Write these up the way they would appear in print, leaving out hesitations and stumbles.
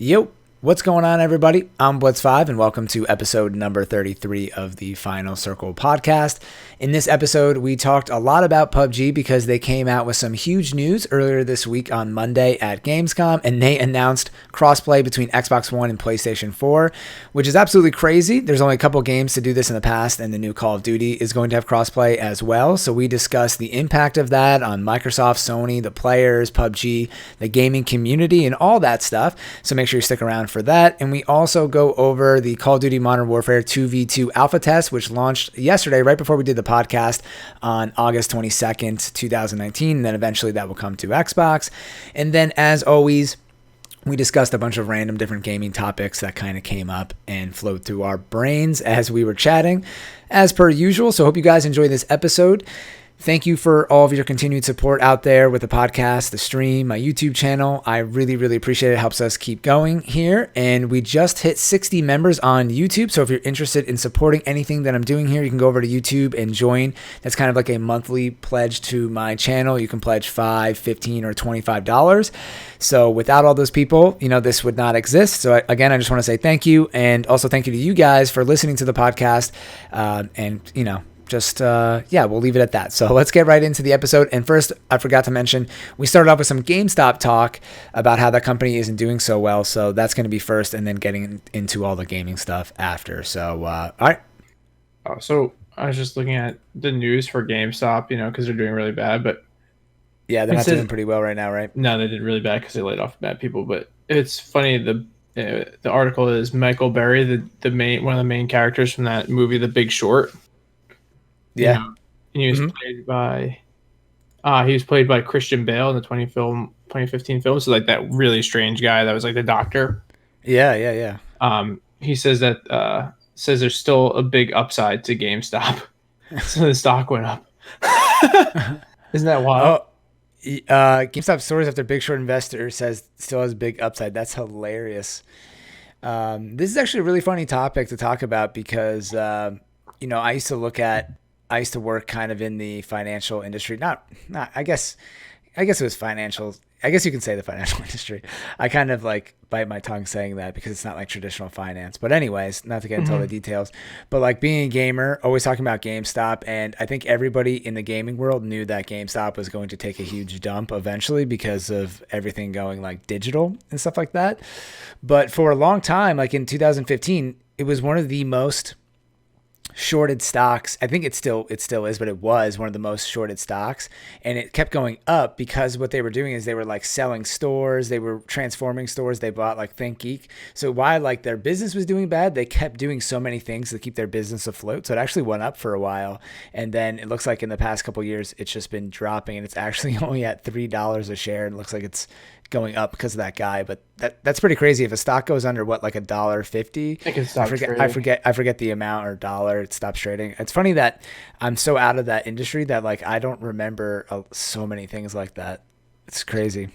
Yo, what's going on, everybody? I'm Blitz5, and welcome to episode number 33 of the Final Circle podcast. In this episode, we talked a lot about PUBG because they came out with some huge news earlier this week on Monday at Gamescom, and they announced crossplay between Xbox One and PlayStation 4, which is absolutely crazy. There's only a couple games to do this in the past, and the new Call of Duty is going to have crossplay as well. So we discussed the impact of that on Microsoft, Sony, the players, PUBG, the gaming community, and all that stuff. So make sure you stick around for that. And we also go over the Call of Duty Modern Warfare 2v2 alpha test, which launched yesterday, right before we did the podcast on August 22nd, 2019. And then eventually that will come to Xbox. And then, as always, we discussed a bunch of random different gaming topics that kind of came up and flowed through our brains as we were chatting, as per usual. So I hope you guys enjoy this episode. Thank you for all of your continued support out there with the podcast, the stream, my YouTube channel. I really, really appreciate it. It helps us keep going here. And we just hit 60 members on YouTube. So if you're interested in supporting anything that I'm doing here, you can go over to YouTube and join. That's kind of like a monthly pledge to my channel. You can pledge $5, $15, or $25. So without all those people, this would not exist. So again, I just want to say thank you. And also thank you to you guys for listening to the podcast. We'll leave it at that. So let's get right into the episode. And first, I forgot to mention, we started off with some GameStop talk about how that company isn't doing so well. So that's going to be first, and then getting into all the gaming stuff after. So, all right. So I was just looking at the news for GameStop, because they're doing really bad. But yeah, they're not doing pretty well right now, right? No, they did really bad because they laid off bad people. But it's funny. The article is Michael Berry, one of the main characters from that movie, The Big Short. Yeah, and he was played by Christian Bale in the 2015 film. So like that really strange guy that was like the doctor. Yeah. He says that there's still a big upside to GameStop, so the stock went up. Isn't that wild? GameStop stores after Big Short investor says still has big upside. That's hilarious. This is actually a really funny topic to talk about because I used to work kind of in the financial industry. I guess it was financial. I guess you can say the financial industry. I kind of like bite my tongue saying that because it's not like traditional finance. But anyways, not to get into all the details, but like being a gamer, always talking about GameStop. And I think everybody in the gaming world knew that GameStop was going to take a huge dump eventually because of everything going like digital and stuff like that. But for a long time, like in 2015, it was one of the most shorted stocks. I think it still is, but it was one of the most shorted stocks, and it kept going up because what they were doing is they were like selling stores, they were transforming stores. They bought like ThinkGeek. So while like their business was doing bad, they kept doing so many things to keep their business afloat. So it actually went up for a while, and then it looks like in the past couple of years it's just been dropping, and it's actually only at $3 a share, and it looks like it's going up because of that guy. But that's pretty crazy. If a stock goes under like $1.50, I forget the amount or dollar, it stops trading. It's funny that I'm so out of that industry that like I don't remember so many things like that. It's crazy.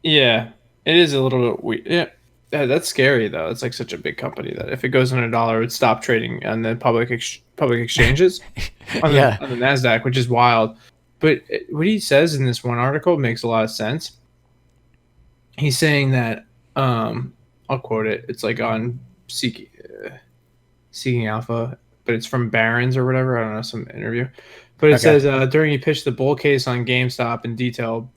Yeah, it is a little bit weird. Yeah, that's scary though. It's like such a big company that if it goes under $1, it would stop trading on the public exchanges on the NASDAQ, which is wild. But what he says in this one article makes a lot of sense. He's saying that, I'll quote it. It's like on Seeking Alpha, but it's from Barron's or whatever. I don't know, some interview. But it says, during he pitched the bull case on GameStop in detail,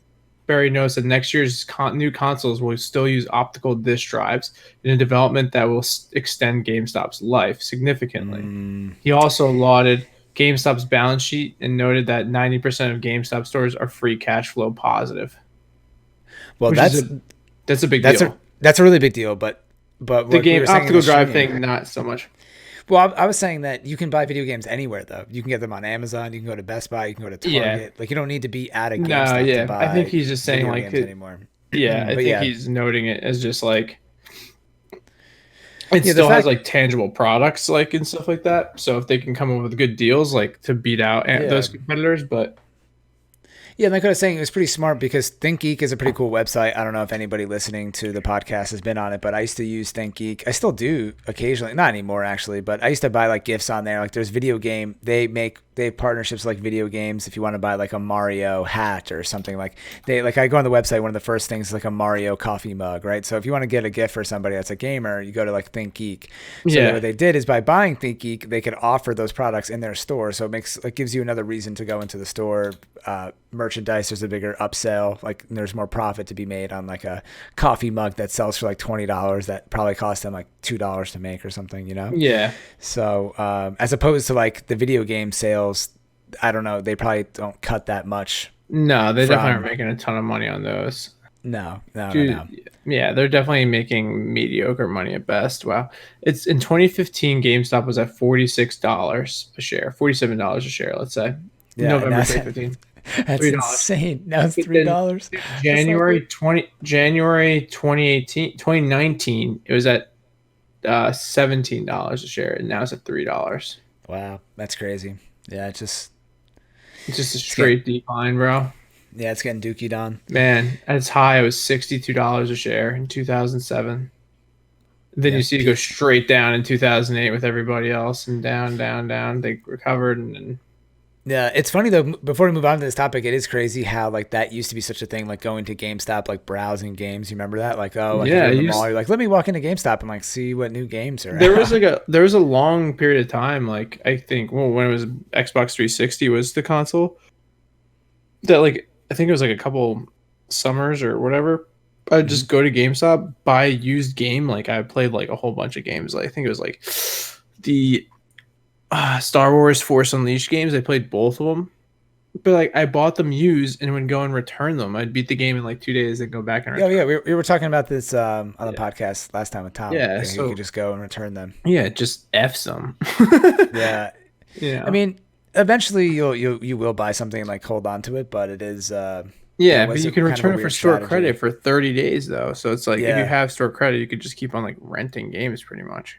Barry notes that next year's new consoles will still use optical disk drives in a development that will extend GameStop's life significantly. He also lauded GameStop's balance sheet and noted that 90% of GameStop stores are free cash flow positive. Well, that's a big deal. That's a really big deal, but the game optical drive thing, not so much. Well, I was saying that you can buy video games anywhere, though. You can get them on Amazon. You can go to Best Buy. You can go to Target. Yeah. Like you don't need to be at a GameStop to buy. I think he's just saying like anymore. Yeah, I think he's noting it as just like it still has like tangible products like and stuff like that. So if they can come up with good deals like to beat out those competitors, but. Yeah, like I was saying, it was pretty smart because ThinkGeek is a pretty cool website. I don't know if anybody listening to the podcast has been on it, but I used to use ThinkGeek. I still do occasionally, not anymore actually, but I used to buy like gifts on there. Like there's video game, they they have partnerships like video games. If you want to buy like a Mario hat or something, like I go on the website, one of the first things is like a Mario coffee mug, right? So if you want to get a gift for somebody that's a gamer, you go to like ThinkGeek. So what they did is by buying ThinkGeek, they could offer those products in their store. So it gives you another reason to go into the store. Merchandise, there's a bigger upsell, like there's more profit to be made on like a coffee mug that sells for like $20 that probably cost them like $2 to make or something, you know? Yeah. So as opposed to like the video game sales, I don't know, they probably don't cut that much. No, they definitely aren't making a ton of money on those. No. Yeah, they're definitely making mediocre money at best. Wow. It's in 2015, GameStop was at $46 a share, $47 a share, let's say. Yeah, November 2015. That's $3. Insane. Now it's $3. January 2019, it was at $17 a share, and now it's at $3. Wow, that's crazy. Yeah, it's just a straight decline, bro. Yeah, it's getting dookied on. Man, as high it was $62 a share in 2007. Then you see it go straight down in 2008 with everybody else, and down. They recovered, and then. Yeah, it's funny though. Before we move on to this topic, it is crazy how like that used to be such a thing, like going to GameStop, like browsing games. You remember that? Like, oh, you're like, let me walk into GameStop and like see what new games are. There was a long period of time, like I think, when it was Xbox 360 was the console, that like I think it was like a couple summers or whatever. I'd just go to GameStop, buy a used game. Like I played like a whole bunch of games. Like, I think it was like the Star Wars Force Unleashed games. I played both of them, but like I bought them used and would go and return them. I'd beat the game in like 2 days and go back and return. Yeah, we were talking about this on the podcast last time with Tom. Yeah, so you could just go and return them. Yeah, just F's them. Yeah. I mean, eventually you will buy something and like hold on to it, but it is but you can return it for store credit for 30 days though. So it's like if you have store credit, you could just keep on like renting games pretty much.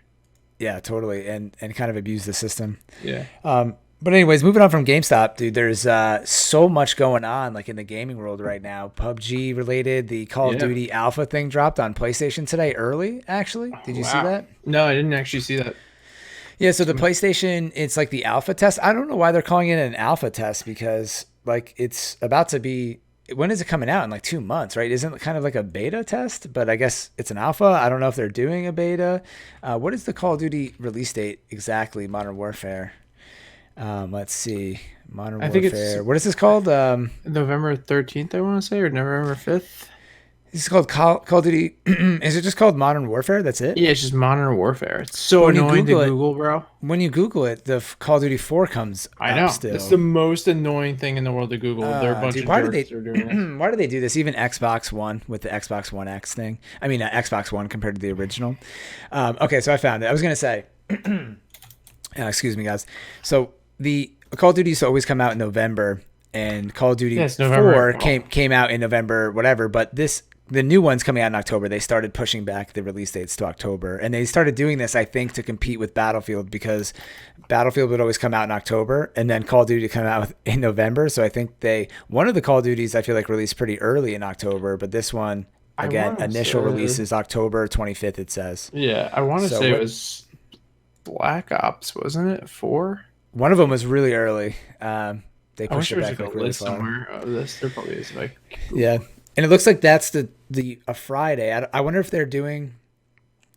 Yeah, totally, and kind of abuse the system. Yeah. But anyways, moving on from GameStop, dude, there's so much going on like in the gaming world right now. PUBG related, the Call of Duty alpha thing dropped on PlayStation today early, actually. Did you see that? No, I didn't actually see that. Yeah, so the PlayStation, it's like the alpha test. I don't know why they're calling it an alpha test because like it's about to be. When is it coming out? In like 2 months, right? Isn't it kind of like a beta test? But I guess it's an alpha. I don't know if they're doing a beta. What is the Call of Duty release date exactly? Modern Warfare. Let's see. Modern Warfare. I think it's, what is this called? November 13th, I want to say, or November 5th. This is called Call of Duty. Is it just called Modern Warfare? That's it? Yeah, it's just Modern Warfare. It's so annoying to Google, bro. When you Google it, the Call of Duty 4 comes up still. It's the most annoying thing in the world to Google. They're a bunch of jerks that are doing this. Why do they do this? Even Xbox One with the Xbox One X thing. I mean, Xbox One compared to the original. Okay, so I found it. I was going to say, excuse me, guys. So the Call of Duty used to always come out in November, and Call of Duty 4 came out in November, whatever, but the new one's coming out in October. They started pushing back the release dates to October. And they started doing this, I think, to compete with Battlefield because Battlefield would always come out in October and then Call of Duty come out in November. So I think one of the Call of Duties I feel like released pretty early in October, but this one, again, initial release is October 25th, it says. Yeah, I want to say it was Black Ops, wasn't it? 4? One of them was really early. They pushed it back like really far. Somewhere of this. There probably is. Yeah. And it looks like that's a Friday. I wonder if they're doing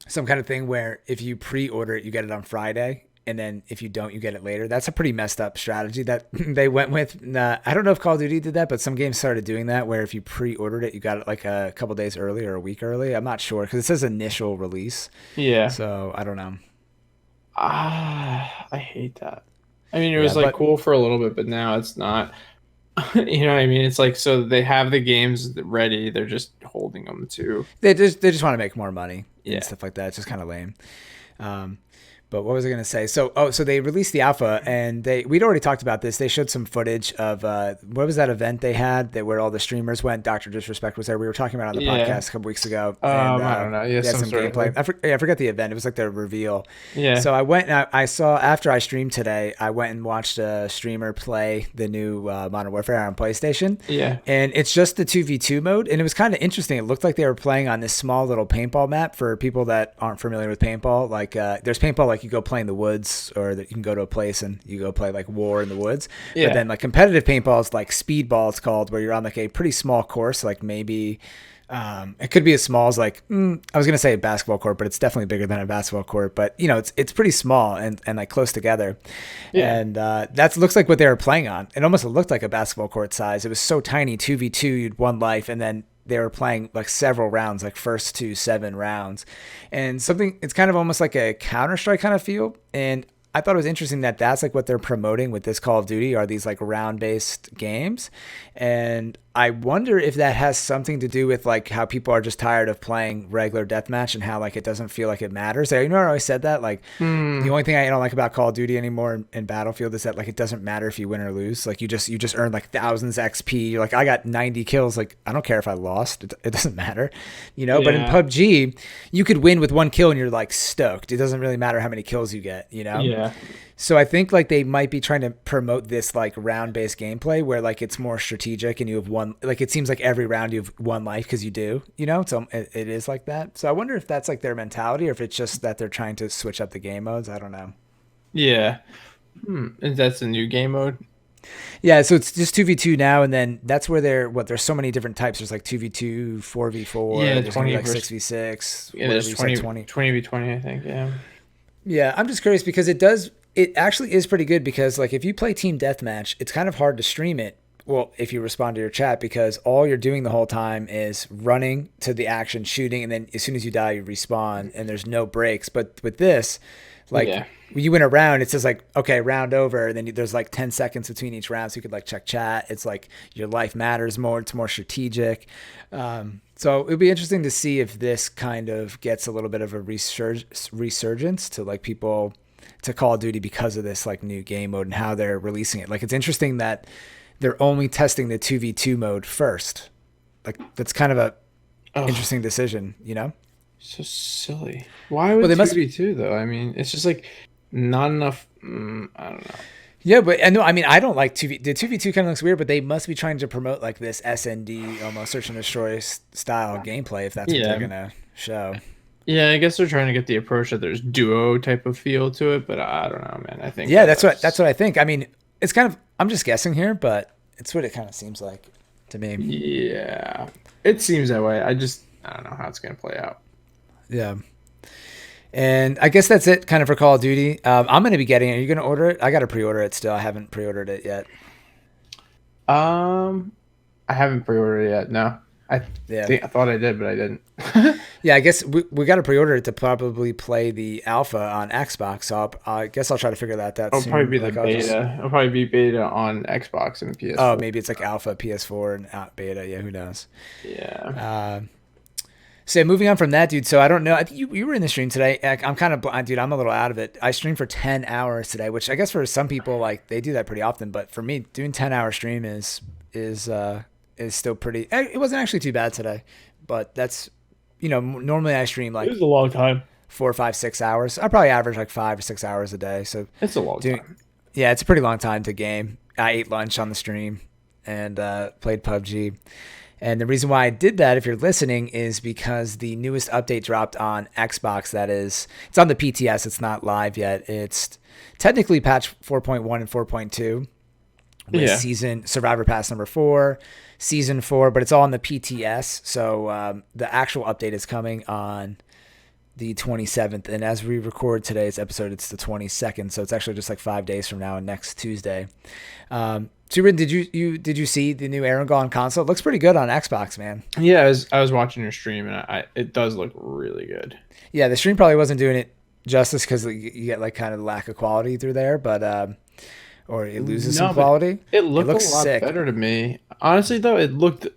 some kind of thing where if you pre-order it, you get it on Friday, and then if you don't, you get it later. That's a pretty messed up strategy that they went with. I don't know if Call of Duty did that, but some games started doing that where if you pre-ordered it, you got it like a couple days early or a week early. I'm not sure because it says initial release. Yeah. So I don't know. I hate that. I mean, it was cool for a little bit, but now it's not. You know what I mean? It's like, so they have the games ready. They're just holding them too. They just want to make more money and stuff like that. It's just kind of lame. But what was I going to say? So they released the alpha, and we'd already talked about this. They showed some footage of what was that event they had where all the streamers went? Dr. Disrespect was there. We were talking about it on the podcast a couple weeks ago. And, I don't know. Yeah, they had some gameplay. I forget the event. It was like the reveal. Yeah. So I went and I saw, after I streamed today, I went and watched a streamer play the new Modern Warfare on PlayStation. Yeah. And it's just the 2v2 mode, and it was kind of interesting. It looked like they were playing on this small little paintball map. For people that aren't familiar with paintball, like there's paintball like like you go play in the woods, or that you can go to a place and you go play like war in the woods. Yeah. But then like competitive paintball is like speedball, it's called, where you're on like a pretty small course, like maybe it could be as small as like I was gonna say a basketball court, but it's definitely bigger than a basketball court. But you know, it's pretty small and like close together. Yeah. And that looks like what they were playing on. It almost looked like a basketball court size. It was so tiny, 2v2, you'd one life, and then they were playing like several rounds, like first to 7 rounds, and something. It's kind of almost like a Counter-Strike kind of feel. And I thought it was interesting that that's like what they're promoting with this Call of Duty, are these like round-based games. And I wonder if that has something to do with like how people are just tired of playing regular deathmatch, and how like it doesn't feel like it matters. You know, I always said that like the only thing I don't like about Call of Duty anymore in Battlefield is that like it doesn't matter if you win or lose. Like you just earn like thousands XP. You're like, I got 90 kills. Like I don't care if I lost. It doesn't matter, you know. Yeah. But in PUBG, you could win with 1 kill and you're like stoked. It doesn't really matter how many kills you get, you know. Yeah. So I think like they might be trying to promote this like round-based gameplay where like it's more strategic and you have one, like it seems like every round you have 1 life because you do, you know. So it is like that. So I wonder if that's like their mentality, or if it's just that they're trying to switch up the game modes. I don't know. Yeah. And that's a new game mode. Yeah, so it's just 2v2 now, and then that's where there's so many different types. There's like 2v2, 4v4, Yeah, there's 20 like versus 6v6, Yeah, whatever there's you 20, said, 20. 20v20, I think. Yeah. Yeah, I'm just curious because it actually is pretty good, because like if you play team deathmatch, it's kind of hard to stream it. Well, if you respond to your chat, because all you're doing the whole time is running to the action, shooting, and then as soon as you die, you respawn, and there's no breaks. But with this, like when you win a round, it says like, okay, round over, and then there's like 10 seconds between each round, so you could like check chat. It's like your life matters more. It's more strategic. So it'd be interesting to see if this kind of gets a little bit of a resurgence to like people to Call of Duty because of this like new game mode and how they're releasing it. Like it's interesting that they're only testing the 2v2 mode first. Like that's kind of a interesting decision, you know? So silly. Why would they 2v2 though? I mean, it's just like not enough. I don't know. Yeah, but I mean, I don't like 2v. The 2v2 kind of looks weird, but they must be trying to promote like this SND, almost search and destroy style gameplay, if that's what they're gonna show. Yeah, I guess they're trying to get the approach that there's duo type of feel to it, but I don't know, man. I think that's what I think. I mean, it's kind of, I'm just guessing here, but it's what it kind of seems like to me. Yeah, it seems that way. I don't know how it's gonna play out. Yeah. And I guess that's it kind of for Call of Duty. I'm going to be getting it. Are you going to order it? I got to pre-order it still. I haven't pre-ordered it yet. I haven't pre-ordered it yet. No. I thought I did, but I didn't. Yeah, I guess we got to pre-order it to probably play the alpha on Xbox. So I guess I'll try to figure that out. It'll probably be the beta. It'll probably be beta on Xbox and PS4. Oh, maybe it's like alpha, PS4, and beta. Yeah, who knows? Yeah. So moving on from that, dude. So I don't know. I think you were in the stream today. I'm kind of, dude, I'm a little out of it. I streamed for 10 hours today, which I guess for some people, like they do that pretty often. But for me, doing 10-hour stream is still pretty. It wasn't actually too bad today, but that's, you know, normally I stream like, it was a long time, 4, 5, 6 hours. I probably average like 5 or 6 hours a day. So it's a long time. Yeah, it's a pretty long time to game. I ate lunch on the stream and played PUBG. And the reason why I did that, if you're listening, is because the newest update dropped on Xbox. It's on the PTS. It's not live yet. It's technically patch 4.1 and 4.2 with season Survivor Pass number 4, season 4, but it's all on the PTS. So the actual update is coming on the 27th. And as we record today's episode, it's the 22nd. So it's actually just like 5 days from now and next Tuesday. Turin, did you see the new erangel on console? It looks pretty good on Xbox, man. Yeah, I was watching your stream, and it does look really good. Yeah, the stream probably wasn't doing it justice because you get like kind of the lack of quality through there, but or it loses some quality. It looks a lot better to me. Honestly, though, it looked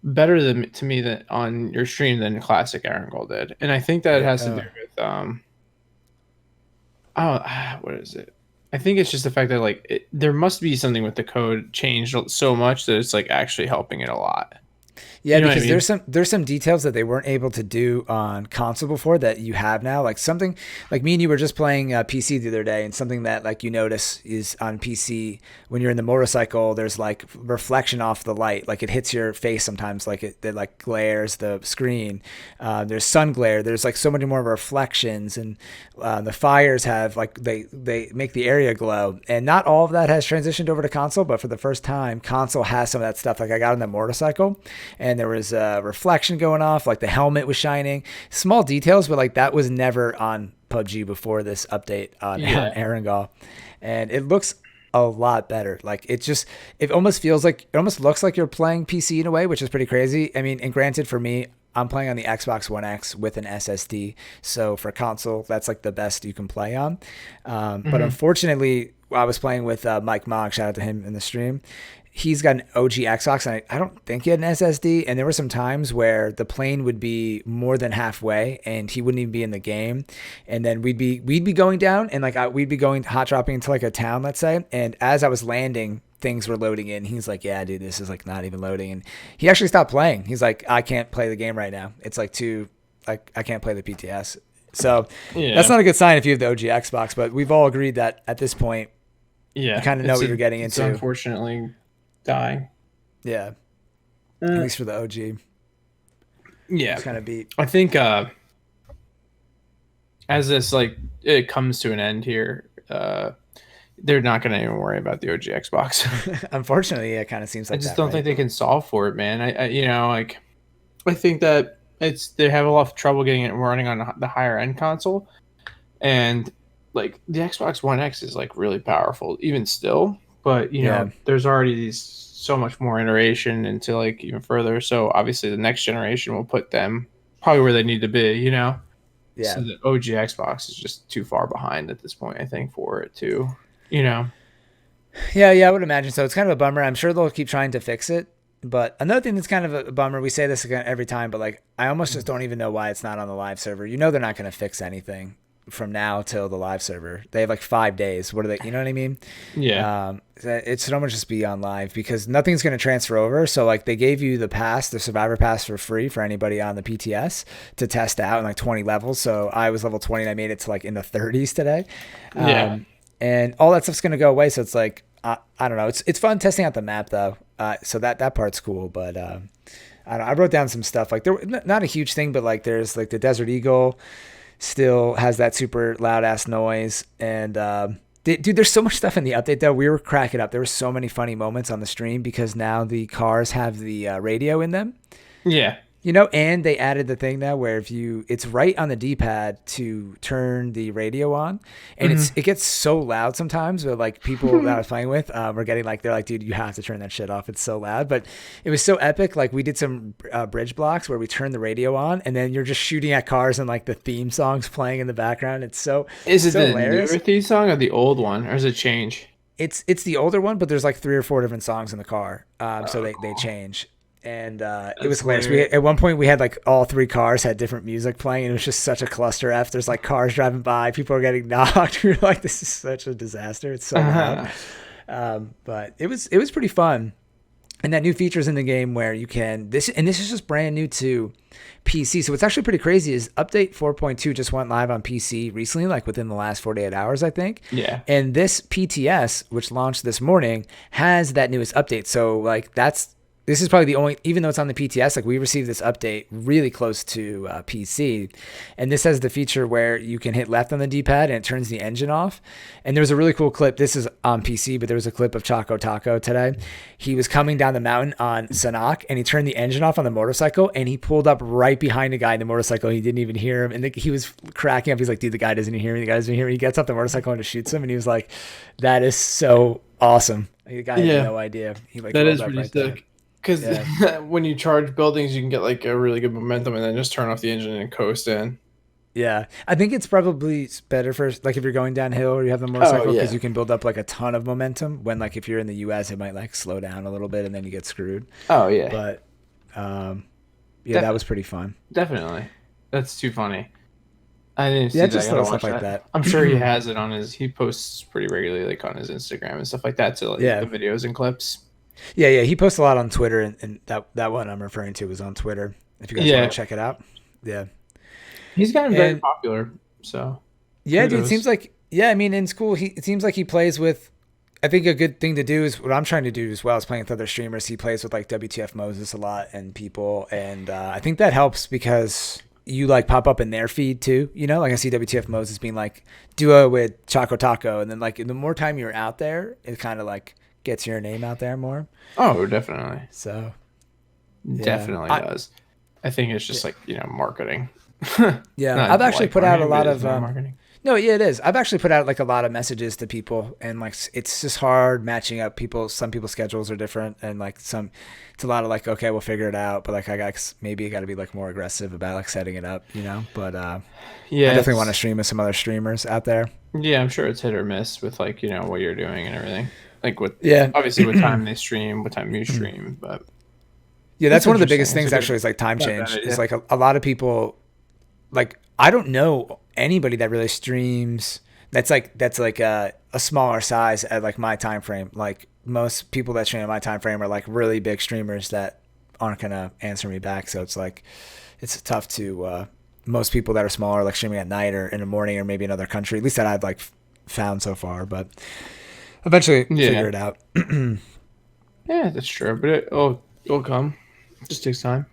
better to me than on your stream than classic erangel did, and I think that it has to do with what is it? I think it's just the fact that like there must be something with the code changed so much that it's like actually helping it a lot. Yeah, You know what I because mean? there's some details that they weren't able to do on console before that you have now. Like something like me and you were just playing PC the other day, and something that like you notice is on PC when you're in the motorcycle, there's like reflection off the light, like it hits your face sometimes, like it like glares the screen. There's sun glare. There's like so many more reflections, and the fires have like they make the area glow, and not all of that has transitioned over to console, but for the first time, console has some of that stuff. Like I got on the motorcycle and there was a reflection going off, like the helmet was shining, small details, but like that was never on PUBG before this update on erangel, and it looks a lot better. Like it almost feels like it almost looks like you're playing PC in a way, which is pretty crazy. I mean, and granted, for me, I'm playing on the Xbox One X with an SSD, so for console, that's like the best you can play on. But unfortunately, I was playing with Mike Mogg. Shout out to him in the stream. He's got an OG Xbox, and I don't think he had an SSD. And there were some times where the plane would be more than halfway, and he wouldn't even be in the game. And then we'd be going down, and like we'd be going hot dropping into like a town, let's say. And as I was landing, things were loading in. He's like, "Yeah, dude, this is like not even loading." And he actually stopped playing. He's like, "I can't play the game right now. It's like too like I can't play the PTS." So that's not a good sign if you have the OG Xbox. But we've all agreed that at this point, you kind of know what you're getting into. It's unfortunately dying. Yeah. At least for the OG. Yeah. It's kind of beat. I think as this like it comes to an end here, they're not going to even worry about the OG Xbox. Unfortunately, it kind of seems like I just that, don't right? think they can solve for it, man. I you know, like I think that they have a lot of trouble getting it running on the higher end console, and like the Xbox One X is like really powerful even still, but you know, there's already so much more iteration into like even further. So obviously the next generation will put them probably where they need to be, you know? Yeah. So the OG Xbox is just too far behind at this point, I think, for it to, you know. Yeah, I would imagine so. It's kind of a bummer. I'm sure they'll keep trying to fix it. But another thing that's kind of a bummer, we say this again every time, but like I almost just don't even know why it's not on the live server. You know they're not going to fix anything from now till the live server. They have like 5 days. What are they? You know what I mean? Yeah. It should almost just be on live because nothing's going to transfer over. So like they gave you the pass, the survivor pass for free for anybody on the PTS to test out in like 20 levels. So I was level 20 and I made it to like in the 30s today. And all that stuff's going to go away. So it's like, I don't know. It's fun testing out the map though. So that part's cool, but I wrote down some stuff like there not a huge thing, but like there's like the Desert Eagle still has that super loud ass noise, and dude, there's so much stuff in the update though. We were cracking up. There were so many funny moments on the stream because now the cars have the radio in them. Yeah. You know, and they added the thing now where it's right on the D-pad to turn the radio on, and it gets so loud sometimes. But like people that I was playing with, were getting like they're like, dude, you have to turn that shit off. It's so loud. But it was so epic. Like we did some bridge blocks where we turned the radio on, and then you're just shooting at cars and like the theme songs playing in the background. It's so is it so the hilarious. newer theme song or the old one, or does it change? It's the older one, but there's like 3 or 4 different songs in the car, so they change. And it was hilarious. At one point we had like all 3 cars had different music playing, and it was just such a cluster F. There's like cars driving by, people are getting knocked. We were like, this is such a disaster. It's so loud. But it was pretty fun. And that new features in the game where you can this is just brand new to PC. So what's actually pretty crazy is update 4.2 just went live on PC recently, like within the last 48 hours, I think. Yeah. And this PTS, which launched this morning, has that newest update. So like this is probably the only, even though it's on the PTS, like we received this update really close to PC. And this has the feature where you can hit left on the D-pad and it turns the engine off. And there was a really cool clip. This is on PC, but there was a clip of Choco Taco today. He was coming down the mountain on Sanok and he turned the engine off on the motorcycle and he pulled up right behind a guy in the motorcycle. He didn't even hear him. And he was cracking up. He's like, dude, the guy doesn't even hear me. The guy doesn't hear me. He gets off the motorcycle and just shoots him. And he was like, that is so awesome. The guy had no idea. He like that is pretty sick. There. Because when you charge buildings, you can get like a really good momentum and then just turn off the engine and coast in. Yeah. I think it's probably better for like if you're going downhill or you have the motorcycle because you can build up like a ton of momentum when like if you're in the US, it might like slow down a little bit and then you get screwed. Oh, yeah. But that was pretty fun. Definitely. That's too funny. I didn't see just little stuff like that. I'm sure he has it on he posts pretty regularly like on his Instagram and stuff like that. So like the videos and clips. Yeah. He posts a lot on Twitter, and that one I'm referring to was on Twitter. If you guys want to check it out, yeah. He's gotten very popular. So yeah, kudos. dude. It seems like I mean, in school, it seems like he plays with. I think a good thing to do is what I'm trying to do as well is playing with other streamers. He plays with like WTF Moses a lot and people, and I think that helps because you like pop up in their feed too. You know, like I see WTF Moses being like duo with Choco Taco, and then like the more time you're out there, it kind of like gets your name out there more. Oh, definitely. So definitely does. I think it's just like marketing. Yeah, I've actually put out a lot of marketing. No, yeah, it is. I've actually put out like a lot of messages to people, and like it's just hard matching up people. Some people's schedules are different, and like it's a lot of like, okay, we'll figure it out. But like I got to be like more aggressive about like setting it up, But I definitely want to stream with some other streamers out there. Yeah, I'm sure it's hit or miss with like what you're doing and everything. Like obviously what time they stream, what time you stream, but yeah, that's one of the biggest things actually is like time change. It's like a lot of people, like I don't know anybody that really streams that's like a smaller size at like my time frame. Like most people that stream at my time frame are like really big streamers that aren't gonna answer me back. So it's like it's tough to most people that are smaller, like streaming at night or in the morning or maybe another country. At least that I've like found so far, but eventually figure it out. Yeah, that's true. But it'll come. It just takes time.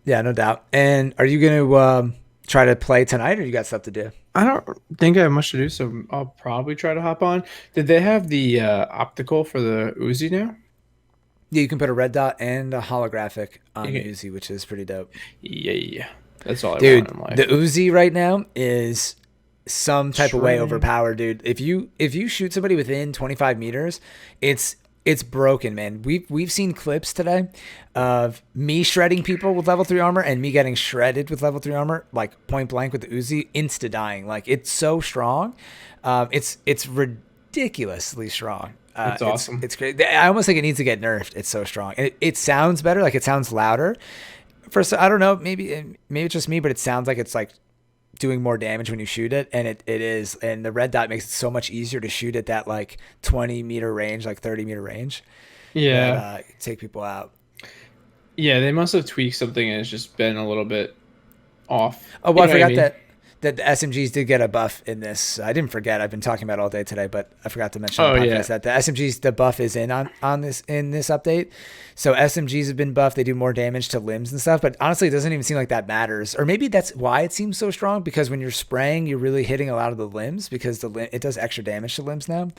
Yeah, no doubt. And are you gonna try to play tonight, or you got stuff to do? I don't think I have much to do, so I'll probably try to hop on. Did they have the optical for the Uzi now? Yeah, you can put a red dot and a holographic on the Uzi, which is pretty dope. Yeah. That's all I want in life. The Uzi right now is some type of way overpowered, dude. If you shoot somebody within 25 meters, it's broken, man. We've seen clips today of me shredding people with level 3 armor and me getting shredded with level 3 armor, like point blank with the Uzi, insta dying. Like it's so strong. It's ridiculolously strong. It's awesome. It's great. I almost think it needs to get nerfed. It's so strong. It sounds better. Like it sounds louder. First, I don't know. Maybe it's just me, but it sounds like it's like doing more damage when you shoot it, and it is. And the red dot makes it so much easier to shoot at that like 20-meter range, like 30-meter range. Yeah, take people out. Yeah, they must have tweaked something and it's just been a little bit off. Oh, well, I forgot that the SMGs did get a buff in this. I didn't forget. I've been talking about it all day today, but I forgot to mention on the podcast that the SMGs, the buff is in this update. So SMGs have been buffed. They do more damage to limbs and stuff, but honestly, it doesn't even seem like that matters. Or maybe that's why it seems so strong, because when you're spraying, you're really hitting a lot of the limbs because it does extra damage to limbs now.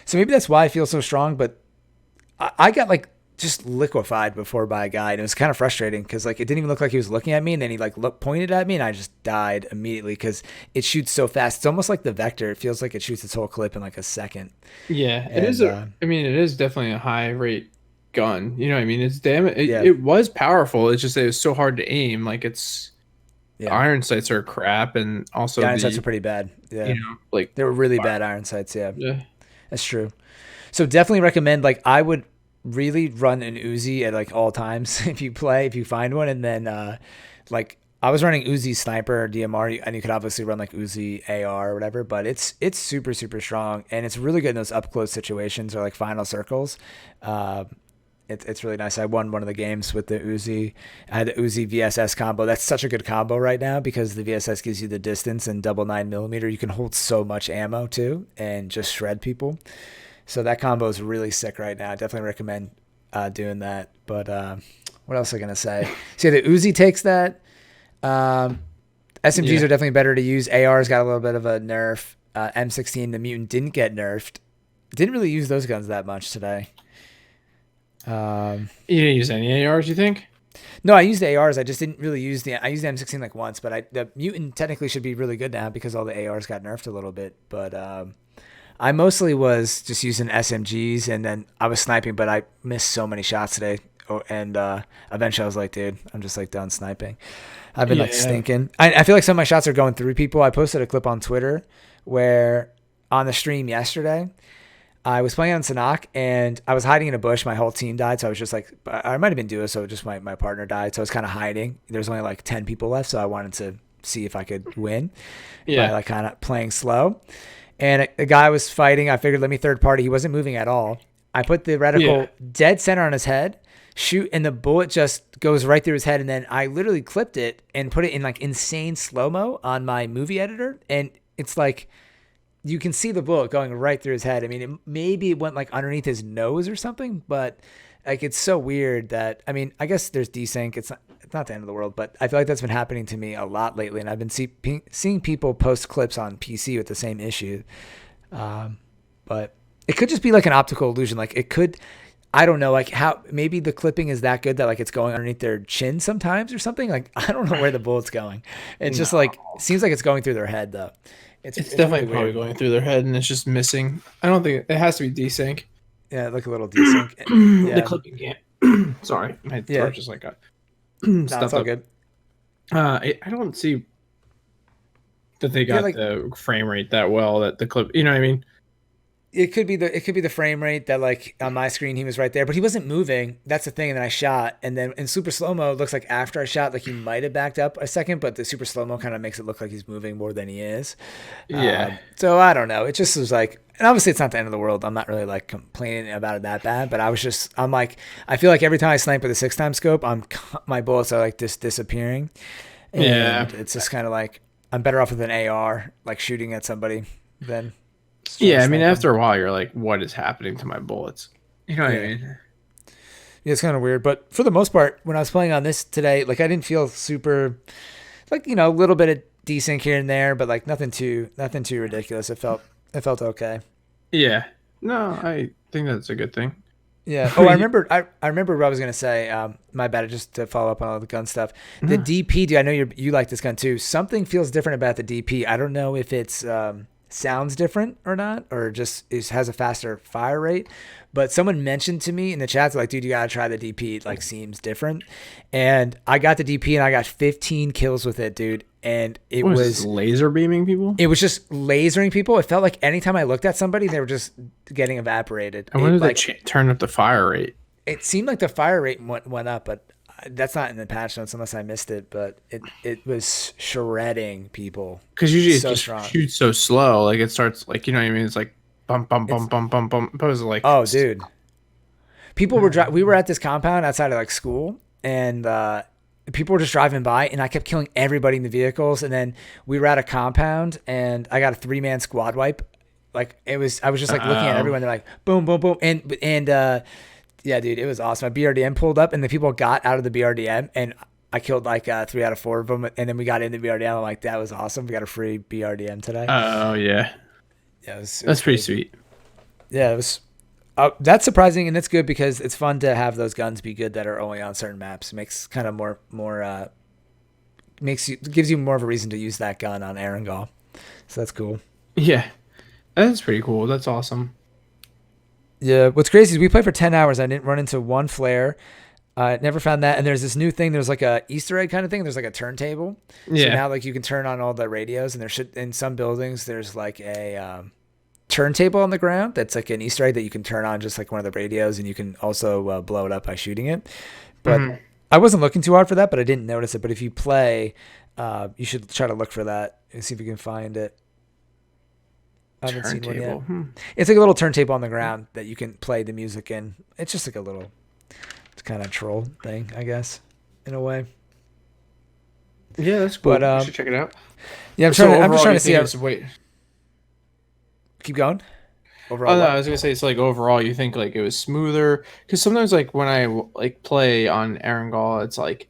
So maybe that's why it feels so strong, but I got like just liquefied before by a guy, and it was kind of frustrating because like it didn't even look like he was looking at me, and then he like pointed at me, and I just died immediately because it shoots so fast. It's almost like the Vector. It feels like it shoots its whole clip in like a second. Yeah, it is. I mean, it is definitely a high rate gun. You know what I mean? It's it was powerful. It's just it was so hard to aim. Like iron sights are crap, and also iron sights are pretty bad. Yeah, like they were really bad iron sights. Yeah, that's true. So definitely recommend. Like I would really run an Uzi at like all times if you find one, and then like I was running Uzi sniper or DMR, and you could obviously run like Uzi AR or whatever, but it's super strong, and it's really good in those up close situations or like final circles. It's really nice. I won one of the games with the Uzi. I had the Uzi VSS combo. That's such a good combo right now because the VSS gives you the distance, and double 9mm. You can hold so much ammo too and just shred people. So that combo is really sick right now. I definitely recommend doing that. But what else was I going to say? So the Uzi takes that. SMGs are definitely better to use. AR's got a little bit of a nerf. M16, the Mutant, didn't get nerfed. Didn't really use those guns that much today. You didn't use any ARs, you think? No, I used the ARs. I just didn't really use I used the M16 like once, but the Mutant technically should be really good now because all the ARs got nerfed a little bit. But I mostly was just using SMGs, and then I was sniping, but I missed so many shots today. And eventually I was like, dude, I'm just like done sniping. I've been like stinking. I feel like some of my shots are going through people. I posted a clip on Twitter where on the stream yesterday, I was playing on Sanhok, and I was hiding in a bush. My whole team died, so I was just like, I might have been duo, so just my partner died. So I was kind of hiding. There's only like 10 people left, so I wanted to see if I could win by like kind of playing slow. And a guy was fighting. I figured, let me third party. He wasn't moving at all. I put the reticle dead center on his head, shoot, and the bullet just goes right through his head. And then I literally clipped it and put it in like insane slow-mo on my movie editor. And it's like, you can see the bullet going right through his head. I mean, maybe it went like underneath his nose or something, but like, it's so weird that, I mean, I guess there's desync. It's not the end of the world, but I feel like that's been happening to me a lot lately. And I've been seeing people post clips on PC with the same issue. But it could just be like an optical illusion. Like it could, I don't know, like how maybe the clipping is that good that like it's going underneath their chin sometimes or something. Like I don't know where the bullet's going. It's just like, seems like it's going through their head though. It's definitely really probably going through their head and it's just missing. I don't think it has to be desync. Yeah, like a little desync. Yeah. The clipping can't. Sorry, my throat just like got stuffed all good. I don't see that they got the frame rate that well. That the clip, you know what I mean? It could be the frame rate that like on my screen he was right there, but he wasn't moving. That's the thing. And then I shot, and then in super slow mo, it looks like after I shot, like he might have backed up a second, but the super slow mo kind of makes it look like he's moving more than he is. Yeah. So I don't know. It just was like, and obviously it's not the end of the world. I'm not really like complaining about it that bad, but I'm like, I feel like every time I snipe with a 6x scope, my bullets are like disappearing. And it's just kind of like I'm better off with an AR, like shooting at somebody than. Yeah, I mean, after a while, you're like, what is happening to my bullets? You know what I mean? Yeah, it's kind of weird. But for the most part, when I was playing on this today, like I didn't feel super, like, you know, a little bit of desync here and there, but like nothing too ridiculous. It felt okay. Yeah. No, I think that's a good thing. Yeah. Oh, I remember what I was going to say. My bad, just to follow up on all the gun stuff. The DP, dude, I know you like this gun too. Something feels different about the DP. I don't know if it's sounds different or not, or just has a faster fire rate. But someone mentioned to me in the chat, like, dude, you got to try the DP. It like seems different. And I got the DP and I got 15 kills with it, dude. And it was laser beaming people. It was just lasering people. It felt like anytime I looked at somebody, they were just getting evaporated. I wonder if they turn up the fire rate. It seemed like the fire rate went up, but that's not in the patch notes unless I missed it. But it was shredding people. Because usually it just shoots so slow. Like it starts like, you know what I mean? It's like bump, bump, bump, bump, bump, bump. Opposed to like, oh, dude. People were we were at this compound outside of like school, and people were just driving by, and I kept killing everybody in the vehicles. And then we were at a compound, and I got a 3-man squad wipe. Like I was just like looking at everyone. They're like boom, boom, boom, and yeah, dude, it was awesome. My BRDM pulled up, and the people got out of the BRDM, and I killed like 3 out of 4 of them. And then we got into BRDM. I'm like, that was awesome. We got a free BRDM today. Oh yeah, yeah, that's pretty sweet. Yeah, it was. That's surprising, and it's good because it's fun to have those guns be good that are only on certain maps. It makes kind of more gives you more of a reason to use that gun on erangel. So that's cool. Yeah, that's pretty cool. That's awesome. Yeah, what's crazy is we played for 10 hours. I didn't run into one flare. Never found that. And there's this new thing. There's like a Easter egg kind of thing. There's like a turntable. Yeah. So now like you can turn on all the radios, and in some buildings there's like a turntable on the ground that's like an Easter egg that you can turn on just like one of the radios, and you can also blow it up by shooting it. But I wasn't looking too hard for that, but I didn't notice it. But if you play, you should try to look for that and see if you can find it. I haven't seen one yet. It's like a little turntable on the ground that you can play the music in. It's just like a little, it's kind of troll thing, I guess, in a way. Yeah, that's cool. But you should check it out. Yeah, I'm just trying to see. Wait, keep going. Overall, no, I was gonna say it's like overall, you think like it was smoother, because sometimes like when I like play on erangel, it's like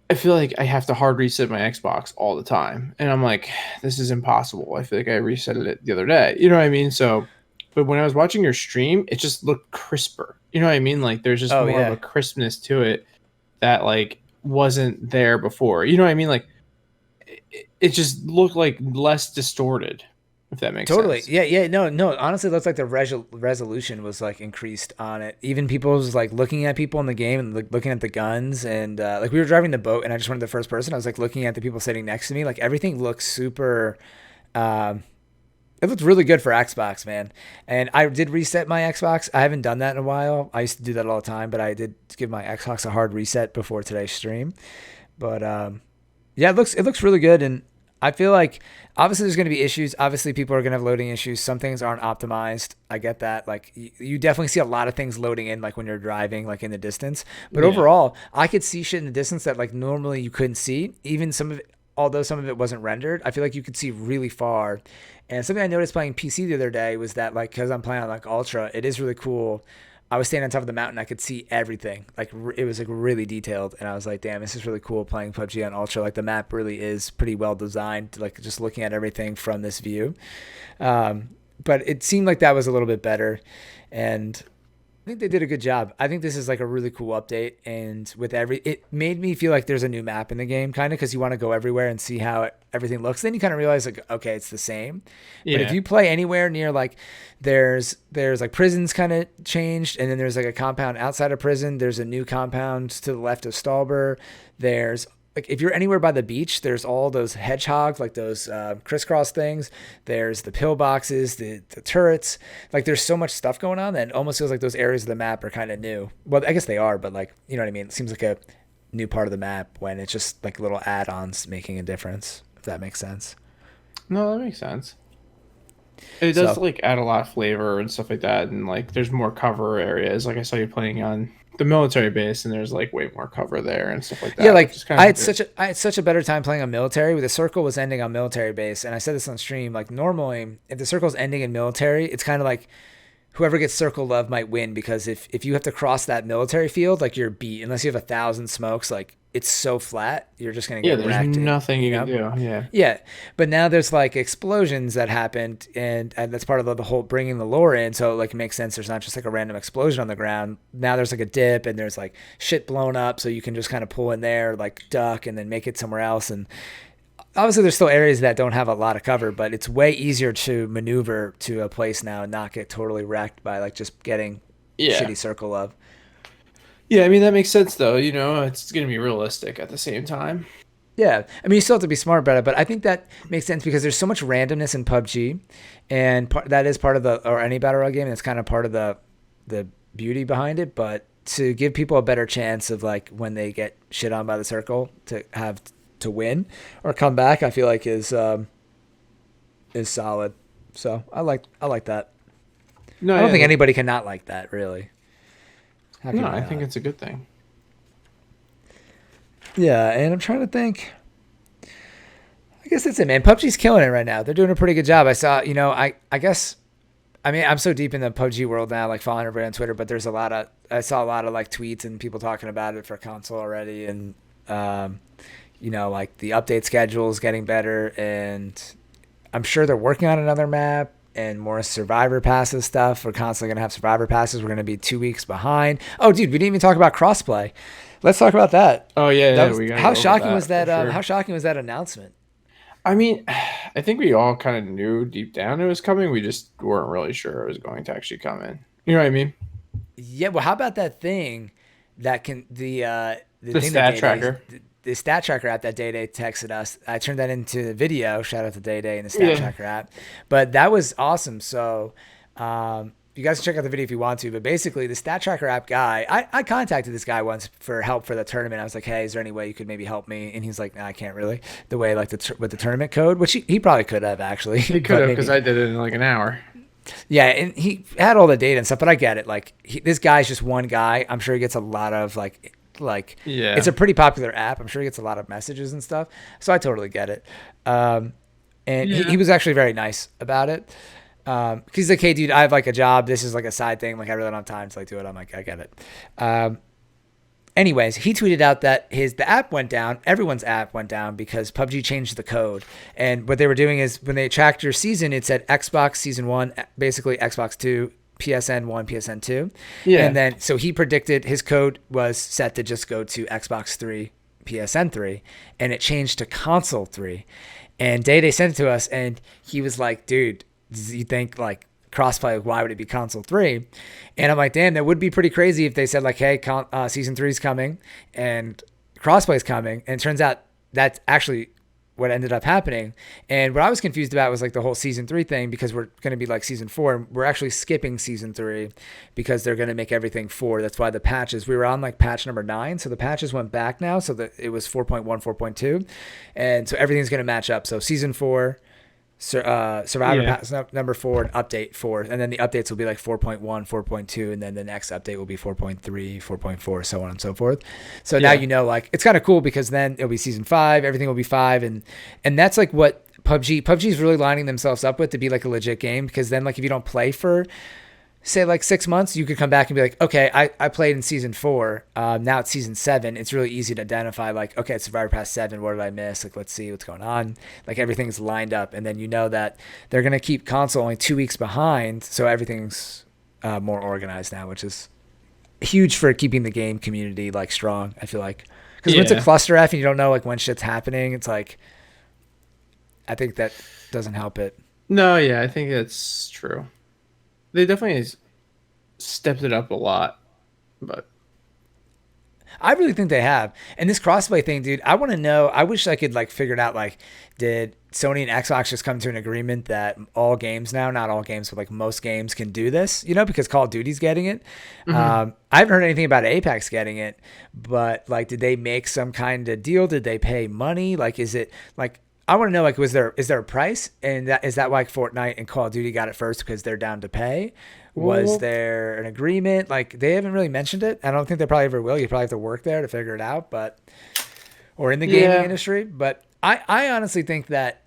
I feel like I have to hard reset my Xbox all the time. And I'm like, this is impossible. I feel like I reset it the other day. You know what I mean? So, but when I was watching your stream, it just looked crisper. You know what I mean? Like there's just more of a crispness to it that like wasn't there before. You know what I mean? Like it just looked like less distorted. If that makes sense. Yeah. No. Honestly, it looks like the resolution was like increased on it. Even people was like looking at people in the game and like looking at the guns, and like we were driving the boat, and I just wanted the first person. I was like looking at the people sitting next to me. Like everything looks super. It looked really good for Xbox, man. And I did reset my Xbox. I haven't done that in a while. I used to do that all the time, but I did give my Xbox a hard reset before today's stream. But yeah, it looks really good, and I feel like obviously there's going to be issues. Obviously people are going to have loading issues. Some things aren't optimized. I get that. Like you definitely see a lot of things loading in, like when you're driving, like in the distance. But overall, I could see shit in the distance that like normally you couldn't see. Even some of it, although some of it wasn't rendered, I feel like you could see really far. And something I noticed playing PC the other day was that like, cause I'm playing on like Ultra, it is really cool. I was standing on top of the mountain. I could see everything. Like it was like really detailed. And I was like, damn, this is really cool playing PUBG on Ultra. Like the map really is pretty well designed. Like just looking at everything from this view. But it seemed like that was a little bit better. And I think they did a good job. I think this is like a really cool update. And with it made me feel like there's a new map in the game kind of, because you want to go everywhere and see how everything looks. Then you kind of realize like, okay, it's the same. Yeah. But if you play anywhere near like there's like prisons kind of changed, and then there's like a compound outside of prison. There's a new compound to the left of Stalber. There's like if you're anywhere by the beach, there's all those hedgehogs, like those crisscross things. There's the pillboxes, the turrets. Like there's so much stuff going on that it almost feels like those areas of the map are kind of new. Well, I guess they are, but like, you know what I mean? It seems like a new part of the map when it's just like little add-ons making a difference, if that makes sense. No, that makes sense. It does like add a lot of flavor and stuff like that, and like there's more cover areas. Like I saw you playing on the military base, and there's like way more cover there and stuff like that. Yeah, like I had such a better time playing on military. The circle was ending on military base, and I said this on stream. Like normally, if the circle's ending in military, it's kind of like whoever gets circle love might win, because if you have to cross that military field, like you're beat unless you have 1,000 smokes. Like it's so flat, you're just gonna get wrecked. There's nothing you can do. Yeah, but now there's like explosions that happened, and that's part of the whole bringing the lore in. So like it makes sense. There's not just like a random explosion on the ground. Now there's like a dip, and there's like shit blown up, so you can just kind of pull in there, like duck, and then make it somewhere else. And obviously there's still areas that don't have a lot of cover, but it's way easier to maneuver to a place now and not get totally wrecked by like just getting shitty circle love. Yeah, I mean, that makes sense, though. You know, it's going to be realistic at the same time. Yeah. I mean, you still have to be smart about it, but I think that makes sense because there's so much randomness in PUBG, and that is part of or any battle royale game. That's kind of part of the beauty behind it. But to give people a better chance of like when they get shit on by the circle to win or come back, I feel like is solid. So I like that. No, I don't think anybody can not like that, really. No, I think it's a good thing. Yeah, and I'm trying to think. I guess that's it, man. PUBG's killing it right now. They're doing a pretty good job. I saw, I guess, I mean, I'm so deep in the PUBG world now, like following everybody on Twitter, but there's I saw a lot of like tweets and people talking about it for console already. And, like the update schedule is getting better, and I'm sure they're working on another map and more survivor passes stuff. We're constantly going to have survivor passes. We're going to be 2 weeks behind. Oh, dude, we didn't even talk about crossplay. Let's talk about that. Oh, yeah. How shocking was that? Sure. How shocking was that announcement? I mean, I think we all kind of knew deep down it was coming. We just weren't really sure it was going to actually come in. You know what I mean? Yeah. Well, how about that thing that can the stat tracker? The stat tracker app that Day texted us. I turned that into the video. Shout out to Day and the stat tracker app. But that was awesome. So you guys can check out the video if you want to. But basically, the stat tracker app guy, I contacted this guy once for help for the tournament. I was like, hey, is there any way you could maybe help me? And he's like, no, I can't really. The way like with the tournament code, which he probably could have actually. He could have, because I did it in like an hour. Yeah, and he had all the data and stuff. But I get it. Like this guy's just one guy. I'm sure he gets a lot of like it's a pretty popular app. I'm sure he gets a lot of messages and stuff. So I totally get it. And he was actually very nice about it. He's like, hey, dude, I have like a job. This is like a side thing. Like I really don't have time to like do it. I'm like, I get it. Anyways, he tweeted out that the app went down. Everyone's app went down because PUBG changed the code. And what they were doing is when they tracked your season, it said Xbox Season 1, basically Xbox 2, PSN 1, PSN 2. Yeah. And then, so he predicted his code was set to just go to Xbox 3, PSN 3, and it changed to console 3. And Day sent it to us, and he was like, dude, you think like crossplay, why would it be console 3? And I'm like, damn, that would be pretty crazy if they said like, hey, season 3 is coming and crossplay is coming. And it turns out that's actually what ended up happening. And what I was confused about was like the whole season 3 thing, because we're going to be like season 4 and we're actually skipping season 3 because they're going to make everything 4. That's why the patches, we were on like patch number 9. So the patches went back now. So that it was 4.1, 4.2. And so everything's going to match up. So season 4, Survivor Pass number 4 and update 4, and then the updates will be like 4.1, 4.2, and then the next update will be 4.3, 4.4, so on and so forth. So now you know, like, it's kind of cool because then it'll be season 5, everything will be 5, and that's like what PUBG is really lining themselves up with to be like a legit game, because then like if you don't play for say like 6 months, you could come back and be like, okay, I played in season 4. Now it's season 7. It's really easy to identify like, okay, it's Survivor Pass 7. What did I miss? Like, let's see what's going on. Like everything's lined up. And then you know that they're going to keep console only 2 weeks behind. So everything's more organized now, which is huge for keeping the game community like strong, I feel like. Because when it's a cluster F and you don't know like when shit's happening, it's like, I think that doesn't help it. No, yeah, I think that's true. They definitely stepped it up a lot, but I really think they have. And this crossplay thing, dude, I want to know. I wish I could like figure it out. Like, did Sony and Xbox just come to an agreement that all games now, not all games, but like most games can do this? You know, because Call of Duty's getting it. I haven't heard anything about Apex getting it, but like, did they make some kind of deal? Did they pay money? Like, is it like? I want to know, like, is there a price? And is that why Fortnite and Call of Duty got it first because they're down to pay? Was there an agreement? Like, they haven't really mentioned it. I don't think they probably ever will. You probably have to work there to figure it out, or in the gaming industry. But I honestly think that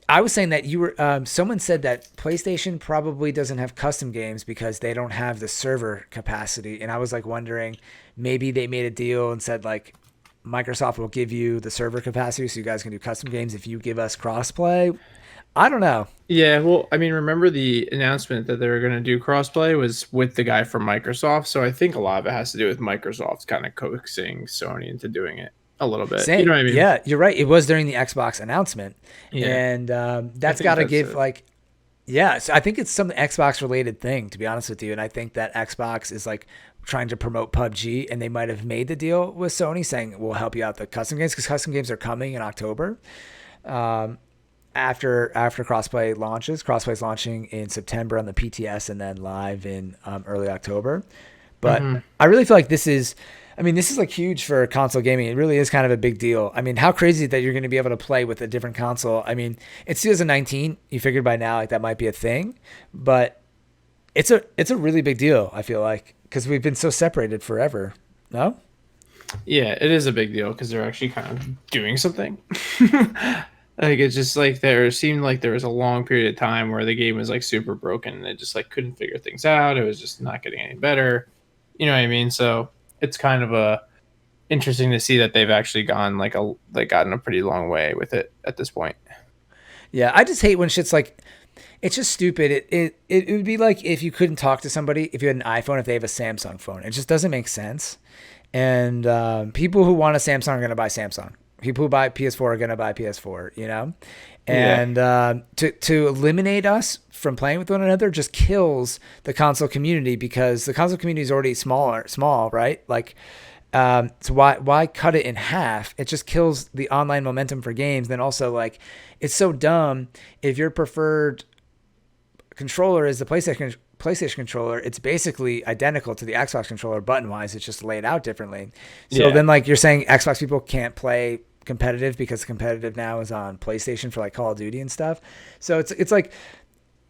I was saying that you were, someone said that PlayStation probably doesn't have custom games because they don't have the server capacity. And I was like wondering, maybe they made a deal and said like, Microsoft will give you the server capacity so you guys can do custom games if you give us crossplay. I don't know. Yeah, well, I mean, remember the announcement that they were going to do crossplay was with the guy from Microsoft. So I think a lot of it has to do with Microsoft kind of coaxing Sony into doing it a little bit. Same. You know what I mean? Yeah, you're right. It was during the Xbox announcement. Yeah. And that's got to give like, yeah, so I think it's some Xbox related thing, to be honest with you. And I think that Xbox is like trying to promote PUBG, and they might have made the deal with Sony saying, we'll help you out the custom games, because custom games are coming in October. After crossplay launches. Crossplay's launching in September on the PTS and then live in early October. But I really feel like this is like huge for console gaming. It really is kind of a big deal. I mean, how crazy that you're going to be able to play with a different console. I mean, it's 2019. You figured by now like that might be a thing, but it's a really big deal, I feel like, because we've been so separated forever. No? Yeah, it is a big deal because they're actually kind of doing something. Like, it's just like there seemed like there was a long period of time where the game was like super broken and they just like couldn't figure things out. It was just not getting any better. You know what I mean? So it's kind of interesting to see that they've actually gotten a pretty long way with it at this point. Yeah, I just hate when shit's like, it's just stupid. It would be like if you couldn't talk to somebody if you had an iPhone, if they have a Samsung phone. It just doesn't make sense. And people who want a Samsung are going to buy Samsung. People who buy PS4 are going to buy PS4, you know? And to eliminate us from playing with one another just kills the console community, because the console community is already small, right? Like, so why cut it in half? It just kills the online momentum for games. Then also, like, it's so dumb. If your preferred controller is the PlayStation controller, it's basically identical to the Xbox controller button-wise. It's just laid out differently. So then, like, you're saying Xbox people can't play competitive because competitive now is on PlayStation for like Call of Duty and stuff. So it's like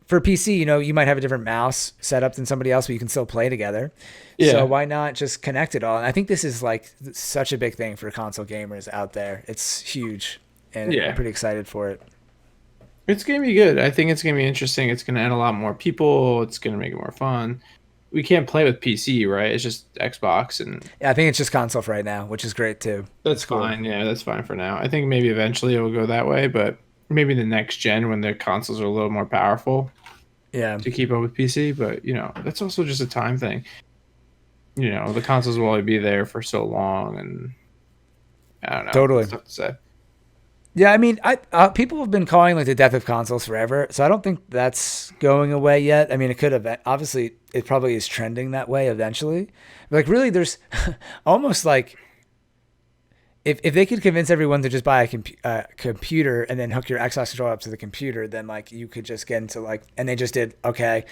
for PC, you know, you might have a different mouse setup than somebody else, but you can still play together. Yeah. So why not just connect it all? And I think this is like such a big thing for console gamers out there. It's huge, and I'm pretty excited for it. It's going to be good. I think it's going to be interesting. It's going to add a lot more people. It's going to make it more fun. We can't play with PC, right? It's just Xbox. And yeah, I think it's just console for right now, which is great too. That's cool. Fine. Yeah, that's fine for now. I think maybe eventually it will go that way, but maybe the next gen when their consoles are a little more powerful. Yeah. To keep up with PC, but you know, that's also just a time thing. You know, the consoles will only be there for so long, and I don't know. Totally. That's tough to say. Yeah, I mean, people have been calling like the death of consoles forever, so I don't think that's going away yet. I mean, it could have. Obviously, it probably is trending that way eventually. Like, really, there's almost like if they could convince everyone to just buy a computer and then hook your Xbox controller up to the computer, then like you could just get into like, and they just did, okay,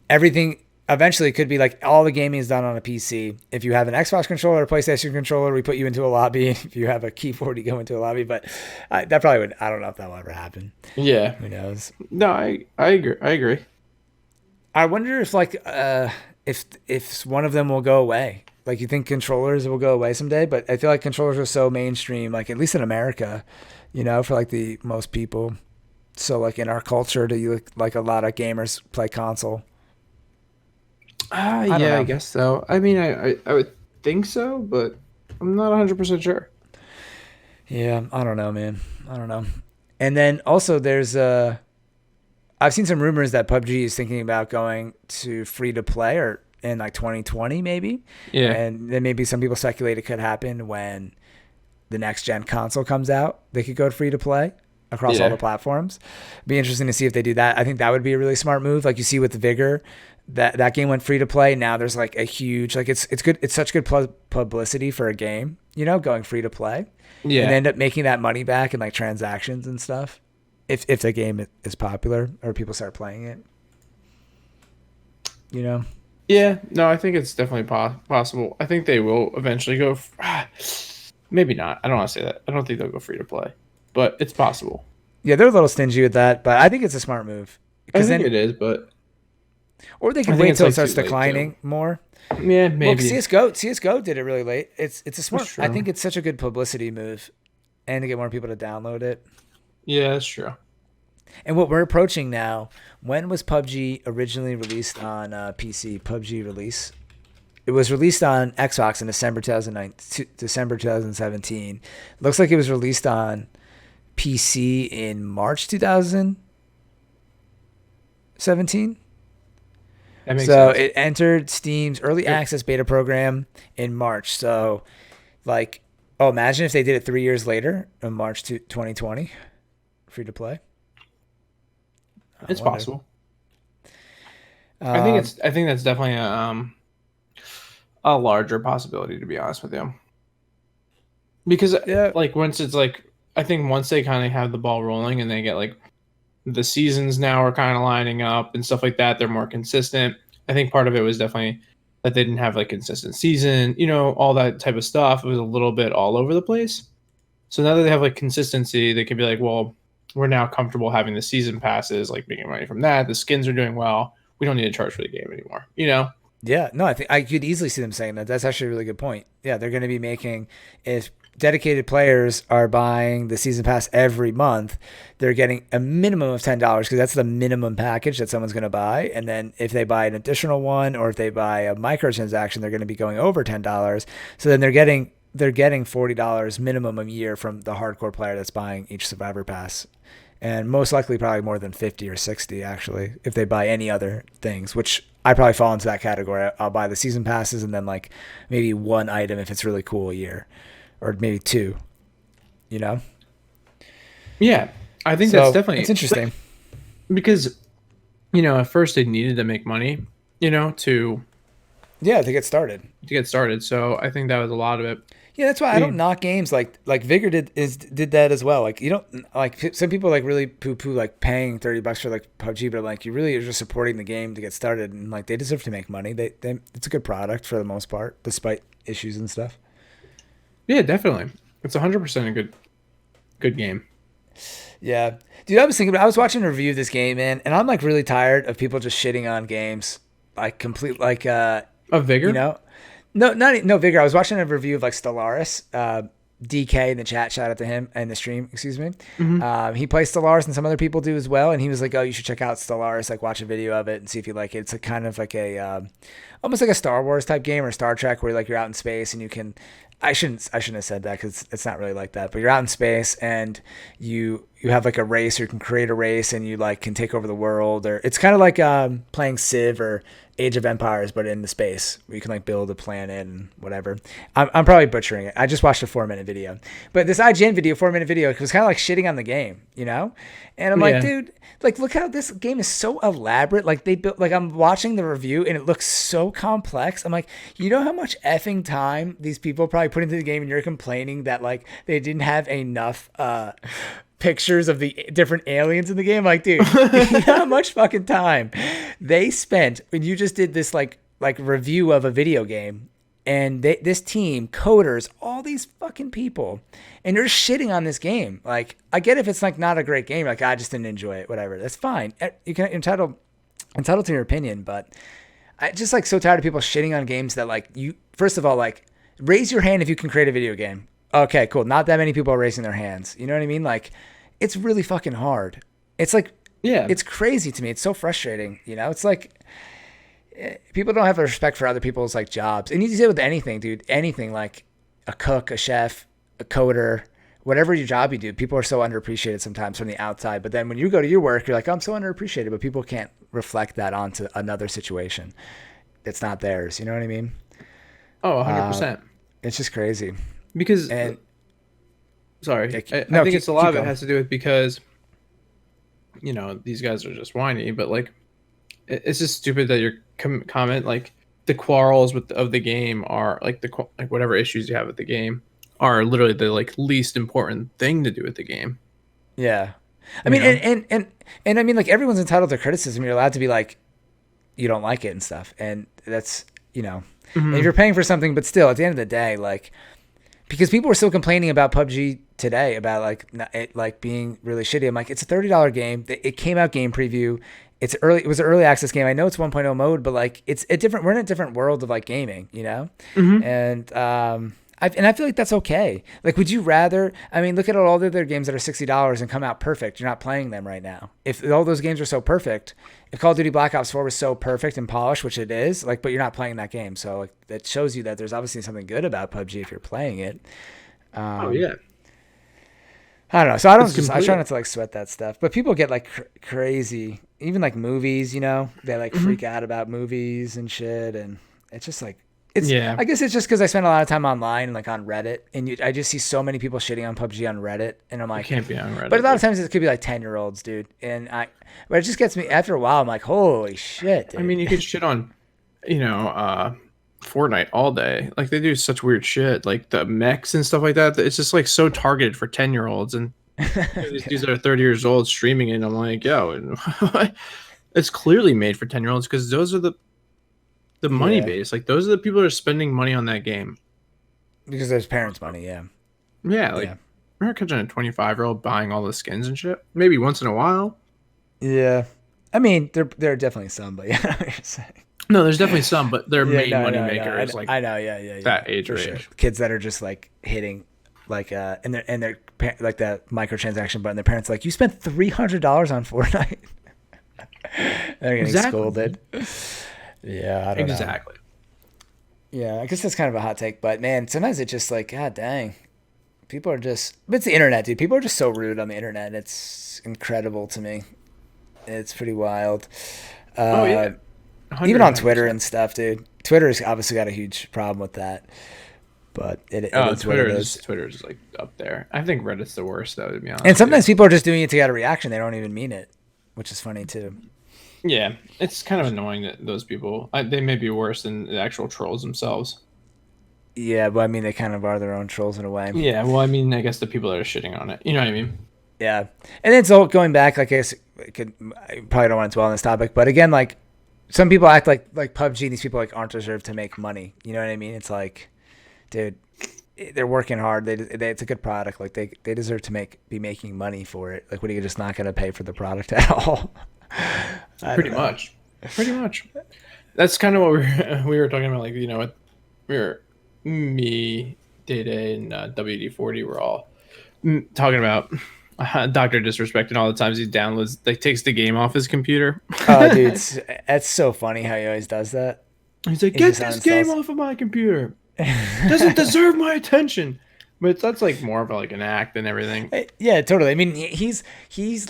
everything eventually could be like all the gaming is done on a PC. If you have an Xbox controller or a PlayStation controller, we put you into a lobby. If you have a keyboard, you go into a lobby. But that probably would, I don't know if that will ever happen. Yeah. Who knows? No, I agree. I wonder if like if one of them will go away. Like, you think controllers will go away someday? But I feel like controllers are so mainstream, like at least in America, you know, for like the most people. So like in our culture, do you like a lot of gamers play console? I guess so. I mean, I would think so, but I'm not 100% sure. Yeah, I don't know, man. I don't know. And then also there's I've seen some rumors that PUBG is thinking about going to free to play or in like 2020 maybe. Yeah. And then maybe some people speculate it could happen when the next gen console comes out. They could go free to play across all the platforms. Be interesting to see if they do that. I think that would be a really smart move. Like you see with the Vigor, that game went free to play. Now there's like a huge, like it's good. It's such good publicity for a game, you know, going free to play. Yeah. And end up making that money back in like transactions and stuff. If the game is popular or people start playing it, you know? Yeah, no, I think it's definitely possible. I think they will eventually go. Maybe not. I don't want to say that. I don't think they'll go free to play, but it's possible. Yeah, they're a little stingy with that, but I think it's a smart move. I think it is, but or they can wait until it starts declining more. Yeah, maybe. Well, CS:GO did it really late. It's a smart. I think it's such a good publicity move, and to get more people to download it. Yeah, that's true. And what we're approaching now, when was PUBG originally released on PC? PUBG release. It was released on Xbox in December 2017. Looks like it was released on PC in March 2017. That makes so sense. It entered Steam's early access beta program in March. So, like, imagine if they did it 3 years later, in March 2020, free to play. It's possible. I think that's definitely a larger possibility, to be honest with you. Because like once it's like, I think once they kind of have the ball rolling and they get like the seasons now are kind of lining up and stuff like that, they're more consistent. I think part of it was definitely that they didn't have like consistent season, you know, all that type of stuff. It was a little bit all over the place. So now that they have like consistency, they can be like, well, we're now comfortable having the season passes, like making money from that. The skins are doing well. We don't need to charge for the game anymore, you know? Yeah, no, I think I could easily see them saying that. That's actually a really good point. Yeah, they're going to be making, if dedicated players are buying the season pass every month, they're getting a minimum of $10 because that's the minimum package that someone's going to buy. And then if they buy an additional one or if they buy a microtransaction, they're going to be going over $10. So then they're getting $40 minimum a year from the hardcore player that's buying each Survivor Pass. And most likely probably more than 50 or 60 actually, if they buy any other things, which I probably fall into that category. I'll buy the season passes and then like maybe one item if it's really cool a year, or maybe two, you know? Yeah, I think that's definitely, it's interesting. Because, you know, at first they needed to make money, you know, to get started. So I think that was a lot of it. Yeah, that's why I don't knock games like Vigor did that as well. Like, you don't, like, some people like really poo like paying $30 for like PUBG, but like you really are just supporting the game to get started, and like they deserve to make money. They it's a good product for the most part, despite issues and stuff. Yeah, definitely. It's 100% a good game. Yeah, dude. I was watching a review of this game, man, and I'm like really tired of people just shitting on games, like complete like of Vigor, you know. No, Vigor. I was watching a review of like Stellaris. DK in the chat, shout out to him, and the stream, excuse me. Mm-hmm. He plays Stellaris and some other people do as well. And he was like, oh, you should check out Stellaris, like watch a video of it and see if you like it. It's a kind of like a, almost like a Star Wars type game or Star Trek where like you're out in space and you can, I shouldn't have said that because it's not really like that, but you're out in space and you have like a race, or you can create a race and you like can take over the world, or it's kind of like playing Civ or Age of Empires, but in the space where you can like build a planet and whatever. I'm probably butchering it. I just watched a 4-minute video, but this IGN video, 4-minute video, was kind of like shitting on the game, you know? And I'm like, dude, like, look how this game is so elaborate. Like they built, like I'm watching the review and it looks so complex. I'm like, you know how much effing time these people probably put into the game, and you're complaining that like they didn't have enough, pictures of the different aliens in the game. Like, dude, you know how much fucking time they spent when you just did this like review of a video game, and this team, coders, all these fucking people, and you're shitting on this game. Like, I get if it's like not a great game, like I just didn't enjoy it, whatever, that's fine. You can entitled to your opinion, but I just like so tired of people shitting on games that like you, first of all, like raise your hand if you can create a video game. Okay, cool. Not that many people are raising their hands. You know what I mean? Like, it's really fucking hard. It's like, yeah, it's crazy to me. It's so frustrating. You know, it's like people don't have a respect for other people's like jobs. And you see it with anything, dude. Anything, like a cook, a chef, a coder, whatever your job you do. People are so underappreciated sometimes from the outside. But then when you go to your work, you're like, I'm so underappreciated. But people can't reflect that onto another situation. It's not theirs. You know what I mean? Oh, 100%. It's just crazy. Because, sorry, I think it's a lot of it has to do with because, you know, these guys are just whiny, but like, it's just stupid that your comment, like the quarrels of the game are like like whatever issues you have with the game are literally the like least important thing to do with the game. Yeah. I mean, and I mean, like everyone's entitled to criticism. You're allowed to be like, you don't like it and stuff. And that's, you know, if you're paying for something, but still at the end of the day, like, because people were still complaining about PUBG today about like it like being really shitty. I'm like, it's a $30 game. It came out game preview. It's early. It was an early access game. I know it's 1.0 mode, but like it's a different. We're in a different world of like gaming, you know. And I feel like that's okay. Like, would you rather? I mean, look at all the other games that are $60 and come out perfect. You're not playing them right now. If all those games are so perfect, if Call of Duty Black Ops 4 was so perfect and polished, which it is, like, but you're not playing that game, so like, that shows you that there's obviously something good about PUBG if you're playing it. Oh yeah. I don't know. So I try not to like sweat that stuff, but people get like crazy, even like movies, you know, they like freak out about movies and shit. And it's just like, I guess it's just because I spend a lot of time online and like on Reddit, and I just see so many people shitting on PUBG on Reddit, and I'm like, you can't be on Reddit. But a lot of times it could be like 10-year-olds, dude. But it just gets me after a while. I'm like, holy shit, dude. I mean, you could shit on, you know, Fortnite all day. Like they do such weird shit, like the mechs and stuff like that. It's just like so targeted for 10-year-olds, and these dudes that are 30 years old streaming it. And I'm like, yo, it's clearly made for 10-year-olds because those are the money base. Like those are the people that are spending money on that game because there's parents' money. Yeah, like we're not catching a 25-year-old buying all the skins and shit. Maybe once in a while. Yeah, I mean, there are definitely some, but yeah, what you're saying. No, there's definitely some, but their main money maker is like I know, yeah, that age range. Sure. Kids that are just like hitting like and their like that microtransaction button. Their parents are like, you spent $300 on Fortnite. They're getting scolded. Yeah, I don't know. Exactly. Yeah, I guess that's kind of a hot take, but man, sometimes it's just like, god dang, people are just. But it's the internet, dude. People are just so rude on the internet. It's incredible to me. It's pretty wild. Oh yeah. Even on Twitter and stuff, dude. Twitter's obviously got a huge problem with that. But it is Twitter what it is. Twitter's like up there. I think Reddit's the worst, though, to be honest. And sometimes people are just doing it to get a reaction. They don't even mean it, which is funny too. Yeah, it's kind of annoying that those people, they may be worse than the actual trolls themselves. Yeah, but I mean, they kind of are their own trolls in a way. Yeah, well, I mean, I guess the people that are shitting on it. You know what I mean? Yeah. And it's all going back, like, I probably don't want to dwell on this topic, but again, like, some people act like PUBG, these people like aren't deserved to make money. You know what I mean? It's like, dude, they're working hard. It's a good product. Like they deserve to be making money for it. Like, what are you just not going to pay for the product at all? Pretty much. That's kind of what we were talking about. Like, you know, me, Day, and WD-40 were all talking about Dr. Disrespect and all the times he downloads, like, takes the game off his computer. Oh, dude, that's so funny how he always does that. He's like, get this game off of my computer. Doesn't deserve my attention. But that's like more of like an act than everything. Yeah, totally. I mean, he's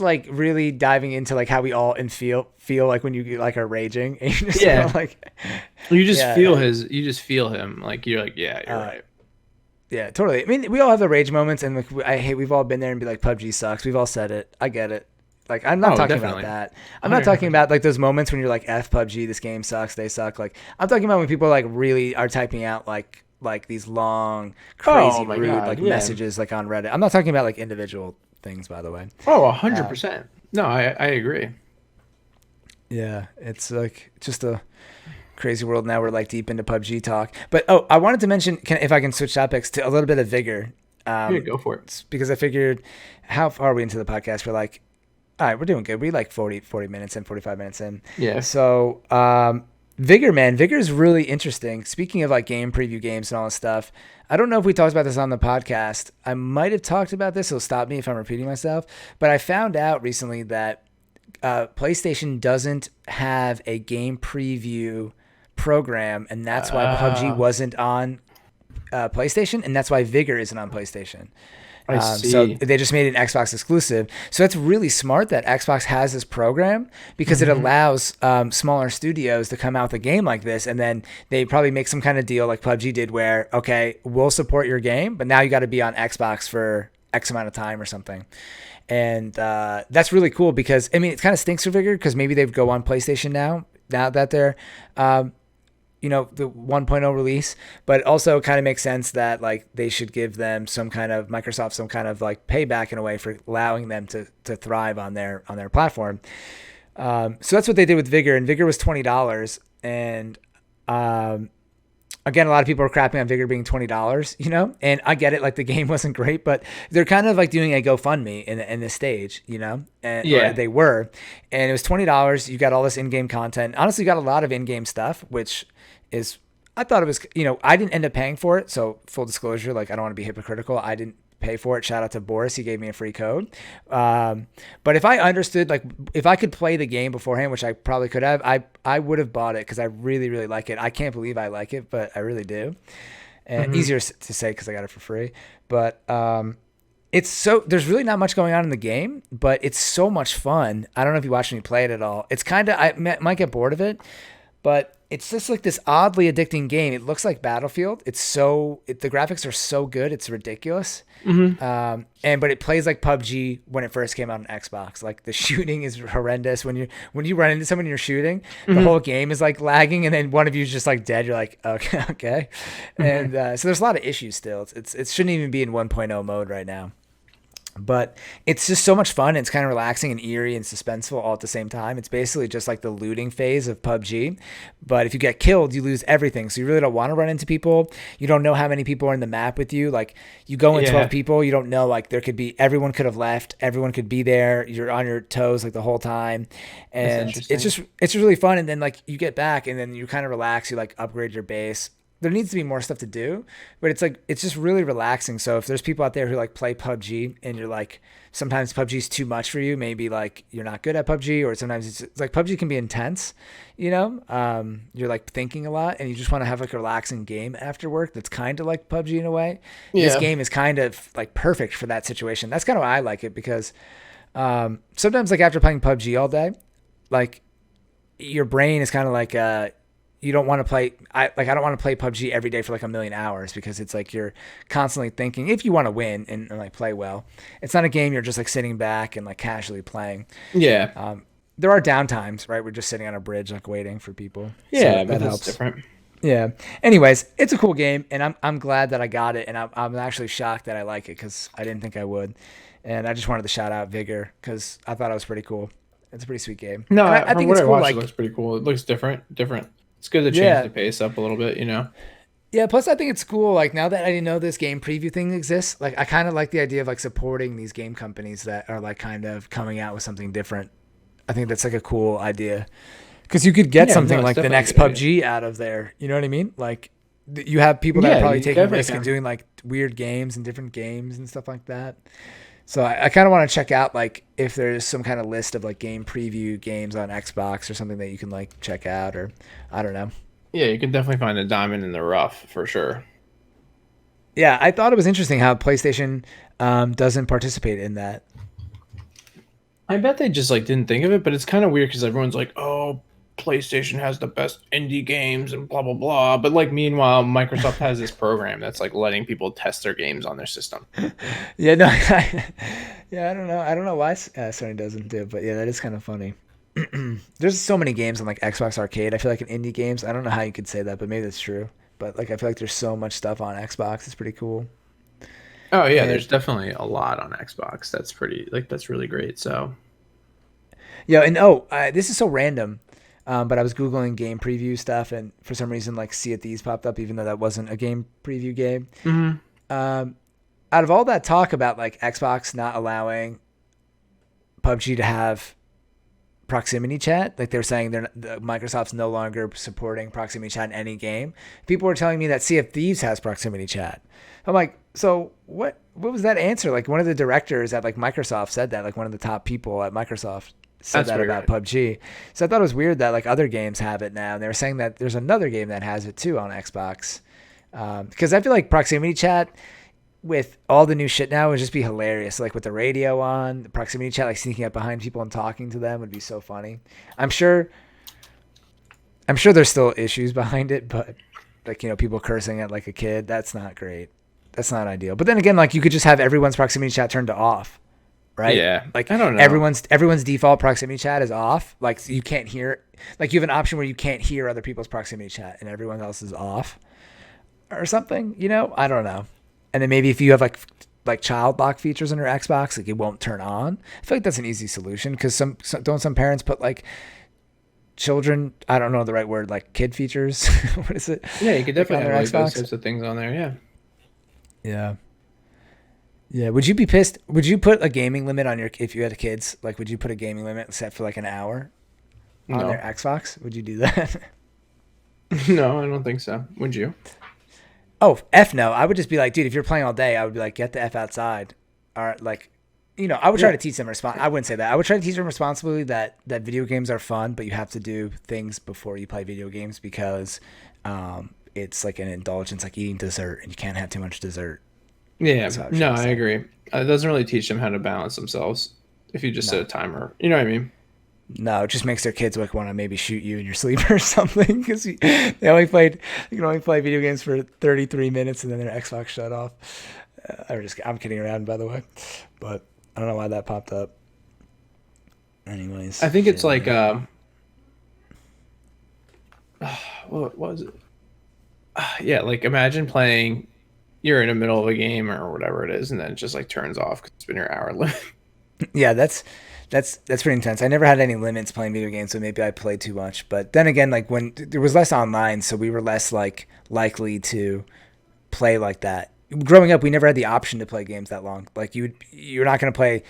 like really diving into like how we all and feel like when you like are raging, and you just Yeah, like, you just yeah, feel you just feel him. Like you're like, yeah, you're right. yeah, totally. I mean, we all have the rage moments, and like we've all been there and be like, PUBG sucks. We've all said it. I get it. Like, I'm not Oh, talking definitely. about that. I'm not talking about like those moments when you're like, F PUBG, this game sucks, they suck. Like, I'm talking about when people like really are typing out like these long, Oh crazy, my rude god, like yeah. messages like on Reddit. I'm not talking about like individual things, by the way. Oh, 100%. No, I agree. Yeah, it's like just a crazy world now. We're like deep into PUBG talk. But oh, I wanted to mention, if I can switch topics to a little bit of Vigor. Yeah, go for it. Because I figured, how far are we into the podcast? We're like, all right, we're doing good. We like 40 minutes in, 45 minutes in. Yeah. So, Vigor, man, Vigor is really interesting. Speaking of like game preview games and all this stuff, I don't know if we talked about this on the podcast. I might have talked about this. So stop me if I'm repeating myself. But I found out recently that PlayStation doesn't have a game preview program, and that's why PUBG wasn't on PlayStation, and that's why Vigor isn't on PlayStation. I see. So they just made it an Xbox exclusive. So that's really smart that Xbox has this program, because it allows smaller studios to come out with a game like this, and then they probably make some kind of deal like PUBG did where, okay, we'll support your game, but now you got to be on Xbox for X amount of time or something. And that's really cool because, I mean, it kind of stinks for Vigor because maybe they go on PlayStation now that they're the 1.0 release, but also kind of makes sense that like they should give them some kind of Microsoft, some kind of like payback in a way for allowing them to thrive on their platform. So that's what they did with Vigor, and Vigor was $20. And again, a lot of people are crapping on Vigor being $20, and I get it. Like the game wasn't great, but they're kind of like doing a GoFundMe in this stage, and Yeah. or they were, and it was $20. You got all this in-game content. Honestly, you got a lot of in-game stuff, which is, I thought it was, I didn't end up paying for it. So full disclosure, like I don't want to be hypocritical. I didn't pay for it. Shout out to Boris. He gave me a free code. But if I understood, like if I could play the game beforehand, which I probably could have, I would have bought it because I really, really like it. I can't believe I like it, but I really do. And easier to say because I got it for free. But there's really not much going on in the game, but it's so much fun. I don't know if you watched me play it at all. It's kind of, I might get bored of it, but it's just like this oddly addicting game. It looks like Battlefield. The graphics are so good. It's ridiculous. But it plays like PUBG when it first came out on Xbox. Like the shooting is horrendous. When you run into someone you're shooting, the whole game is like lagging, and then one of you is just like dead. You're like, okay. And so there's a lot of issues still. It shouldn't even be in 1.0 mode right now. But it's just so much fun. It's kind of relaxing and eerie and suspenseful all at the same time. It's basically just like the looting phase of PUBG. But if you get killed, you lose everything. So you really don't want to run into people. You don't know how many people are in the map with you. Like you go in 12 people, you don't know, like everyone could have left. Everyone could be there. You're on your toes like the whole time. And it's really fun. And then like you get back and then you kind of relax. You like upgrade your base. There needs to be more stuff to do, but it's just really relaxing. So if there's people out there who like play PUBG and you're like, sometimes PUBG is too much for you, maybe like you're not good at PUBG, or sometimes it's like PUBG can be intense, you're like thinking a lot and you just want to have like a relaxing game after work. That's kind of like PUBG in a way. Yeah. This game is kind of like perfect for that situation. That's kind of why I like it, because sometimes like after playing PUBG all day, like your brain is kind of like, you don't want to play. I don't want to play PUBG every day for like a million hours, because it's like you're constantly thinking if you want to win and like play well. It's not a game you're just like sitting back and like casually playing. Yeah. There are downtimes, right? We're just sitting on a bridge like waiting for people. Yeah, so but that helps. Different. Yeah. Anyways, it's a cool game, and I'm glad that I got it, and I'm actually shocked that I like it because I didn't think I would, and I just wanted to shout out Vigor because I thought it was pretty cool. It's a pretty sweet game. No, I think it's cool. Watched, like, it looks pretty cool. It looks different. It's good to change the pace up a little bit, Yeah, plus I think it's cool, like, now that I didn't know this game preview thing exists, like, I kind of like the idea of, like, supporting these game companies that are, like, kind of coming out with something different. I think that's, like, a cool idea. Because you could get something like the next PUBG out of there. You know what I mean? Like, you have people that are probably taking risk and doing, like, weird games and different games and stuff like that. So I kind of want to check out, like, if there's some kind of list of, like, game preview games on Xbox or something that you can, like, check out, or I don't know. Yeah, you can definitely find a diamond in the rough for sure. Yeah, I thought it was interesting how PlayStation doesn't participate in that. I bet they just like didn't think of it, but it's kind of weird because everyone's like, "Oh, PlayStation has the best indie games and blah blah blah," but like meanwhile, Microsoft has this program that's like letting people test their games on their system. Yeah, no, yeah, I don't know. I don't know why Sony doesn't do it, but yeah, that is kind of funny. There's so many games on like Xbox Arcade. I feel like in indie games, I don't know how you could say that, but maybe that's true. But like, I feel like there's so much stuff on Xbox. It's pretty cool. Oh yeah, And there's definitely a lot on Xbox. That's pretty like that's really great. So yeah, and this is so random. But I was Googling game preview stuff, and for some reason, like Sea of Thieves popped up, even though that wasn't a game preview game. mhm. Out of all that talk about like Xbox not allowing PUBG to have proximity chat, like they're saying Microsoft's no longer supporting proximity chat in any game. People were telling me that Sea of Thieves has proximity chat. I'm like, so what was that answer? Like one of the directors at like Microsoft said that, like one of the top people at Microsoft said That's that weird. about PUBG. So I thought it was weird that like other games have it now. And they were saying that there's another game that has it too on Xbox. Because I feel like proximity chat with all the new shit now would just be hilarious. Like with the radio on, the proximity chat, like sneaking up behind people and talking to them would be so funny. I'm sure there's still issues behind it, but like, people cursing at like a kid, that's not great. That's not ideal. But then again, like you could just have everyone's proximity chat turned to off, right? Yeah, Like I don't know. everyone's default proximity chat is off. Like you can't hear, like you have an option where you can't hear other people's proximity chat and everyone else is off or something, I don't know. And then maybe if you have like child lock features on your Xbox, like it won't turn on. I feel like that's an easy solution because some parents put like children, I don't know the right word, like kid features. What is it? Yeah, you could definitely have like those Xbox? types of things on there. Yeah. Yeah. Yeah. Would you be pissed? Would you put a gaming limit on if you had kids? Like, would you put a gaming limit set for like an hour on No. their Xbox? Would you do that? No, I don't think so. Would you? Oh, F no. I would just be like, dude, if you're playing all day, I would be like, get the F outside. Or like, I would try to teach them I wouldn't say that. I would try to teach them responsibly that video games are fun, but you have to do things before you play video games because it's like an indulgence, like eating dessert, and you can't have too much dessert. Yeah. So No, I agree. It doesn't really teach them how to balance themselves if you just set a timer. You know what I mean? No, it just makes their kids like want to maybe shoot you in your sleep or something because you can only play video games for 33 minutes and then their Xbox shut off. I'm kidding around, by the way, but I don't know why that popped up. Anyways, I think it's like what was it? Yeah, like imagine playing. You're in the middle of a game or whatever it is, and then it just like turns off because it's been your hour limit. Yeah, that's pretty intense. I never had any limits playing video games, so maybe I played too much. But then again, like when there was less online, so we were less like likely to play like that. Growing up, we never had the option to play games that long. Like you're not going to play.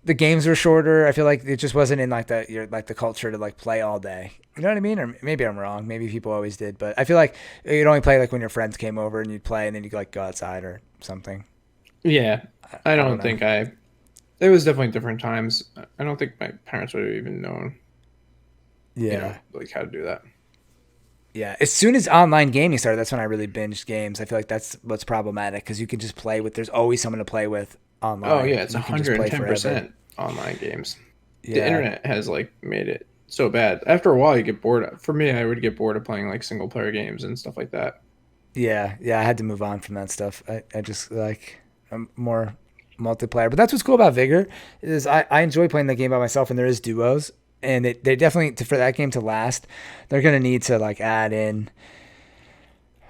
The games were shorter. I feel like it just wasn't in like the culture to like play all day. You know what I mean? Or maybe I'm wrong. Maybe people always did, but I feel like you'd only play like when your friends came over and you'd play, and then you'd like go outside or something. Yeah, I don't know. think I. It was definitely different times. I don't think my parents would have even known. Yeah. Like how to do that. Yeah, as soon as online gaming started, that's when I really binged games. I feel like that's what's problematic because you can just play with. There's always someone to play with online. Oh yeah, it's You can just play 110% online games. Yeah. The internet has like made it so bad. After a while, you get bored. For me, I would get bored of playing like single player games and stuff like that. Yeah, I had to move on from that stuff. I just like more multiplayer. But that's what's cool about Vigor is I enjoy playing the game by myself, and there is duos. And they definitely, for that game to last, they're going to need to like add in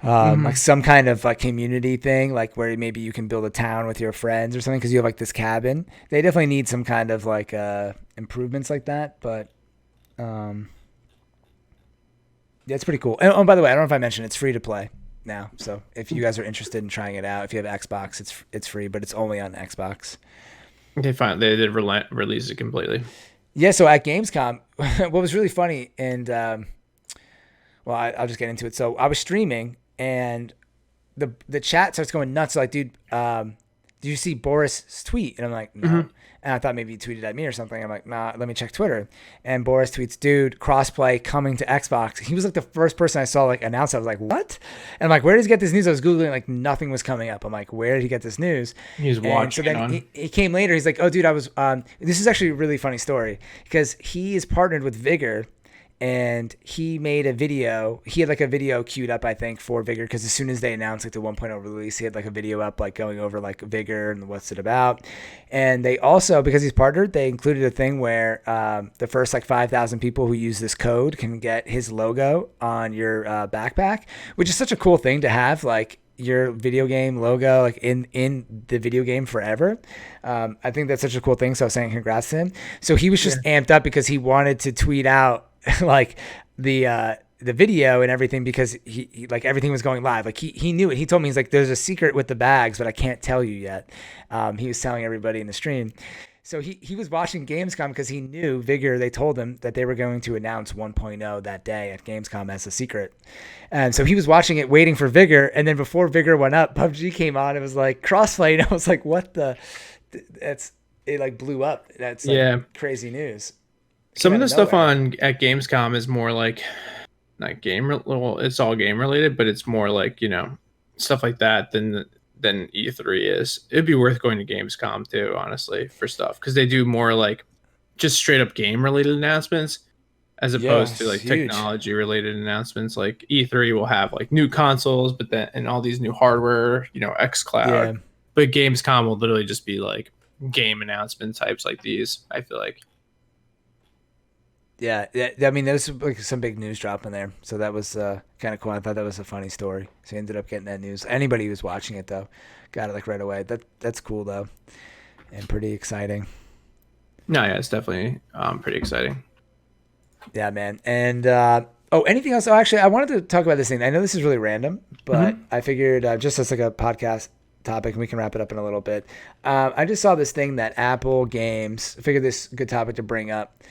like some kind of like community thing, like where maybe you can build a town with your friends or something because you have like this cabin. They definitely need some kind of like improvements like that. But yeah, it's pretty cool. And by the way, I don't know if I mentioned it's free to play now. So if you guys are interested in trying it out, if you have Xbox, it's free, but it's only on Xbox. Okay, fine. They did release it completely. Yeah, so at Gamescom, what was really funny, and well, I'll just get into it. So I was streaming, and the chat starts going nuts. Like, dude, "Do you see Boris' tweet?" And I'm like, "No." Mm-hmm. And I thought maybe he tweeted at me or something. I'm like, "Nah, let me check Twitter." And Boris tweets, "Dude, crossplay coming to Xbox." He was like the first person I saw like announce. I was like, "What?" And I'm like, "Where did he get this news?" I was Googling, like nothing was coming up. I'm like, "Where did he get this news?" He's watching. So then he came later. He's like, "Oh, dude, I was." This is actually a really funny story because he is partnered with Vigor. And he made a video. He had like a video queued up, I think, for Vigor, because as soon as they announced like the 1.0 release, he had like a video up, like going over like Vigor and what's it about. And they also, because he's partnered, they included a thing where the first like 5,000 people who use this code can get his logo on your backpack, which is such a cool thing to have, like your video game logo like in the video game forever. I think that's such a cool thing. So I was saying congrats to him. So he was just amped up because he wanted to tweet out like the video and everything because he like everything was going live. Like he knew it. He told me, he's like, "There's a secret with the bags, but I can't tell you yet." He was telling everybody in the stream. So he was watching Gamescom because he knew Vigor, they told him that they were going to announce 1.0 that day at Gamescom as a secret. And so he was watching it, waiting for Vigor. And then before Vigor went up, PUBG came on. It was like crossplay. And I was like, what the? It like blew up. That's like crazy news. Some of the stuff at Gamescom is more like not well, it's all game related, but it's more like, you know, stuff like that than E3 is. It'd be worth going to Gamescom too, honestly, for stuff, because they do more like just straight up game related announcements as opposed to like technology related announcements. Like E3 will have like new consoles, but then and all these new hardware, you know, xCloud. Yeah. But Gamescom will literally just be like game announcement types like these, I feel like. Yeah, I mean, there's like some big news dropping there, so that was kind of cool. I thought that was a funny story. So he ended up getting that news. Anybody who was watching it though, got it like right away. That's cool though, and pretty exciting. No, yeah, it's definitely pretty exciting. Yeah, man. And anything else? Oh, actually, I wanted to talk about this thing. I know this is really random, but I figured just as like a podcast topic, and we can wrap it up in a little bit. I just saw this thing that Apple Games. I figured this is a good topic to bring up.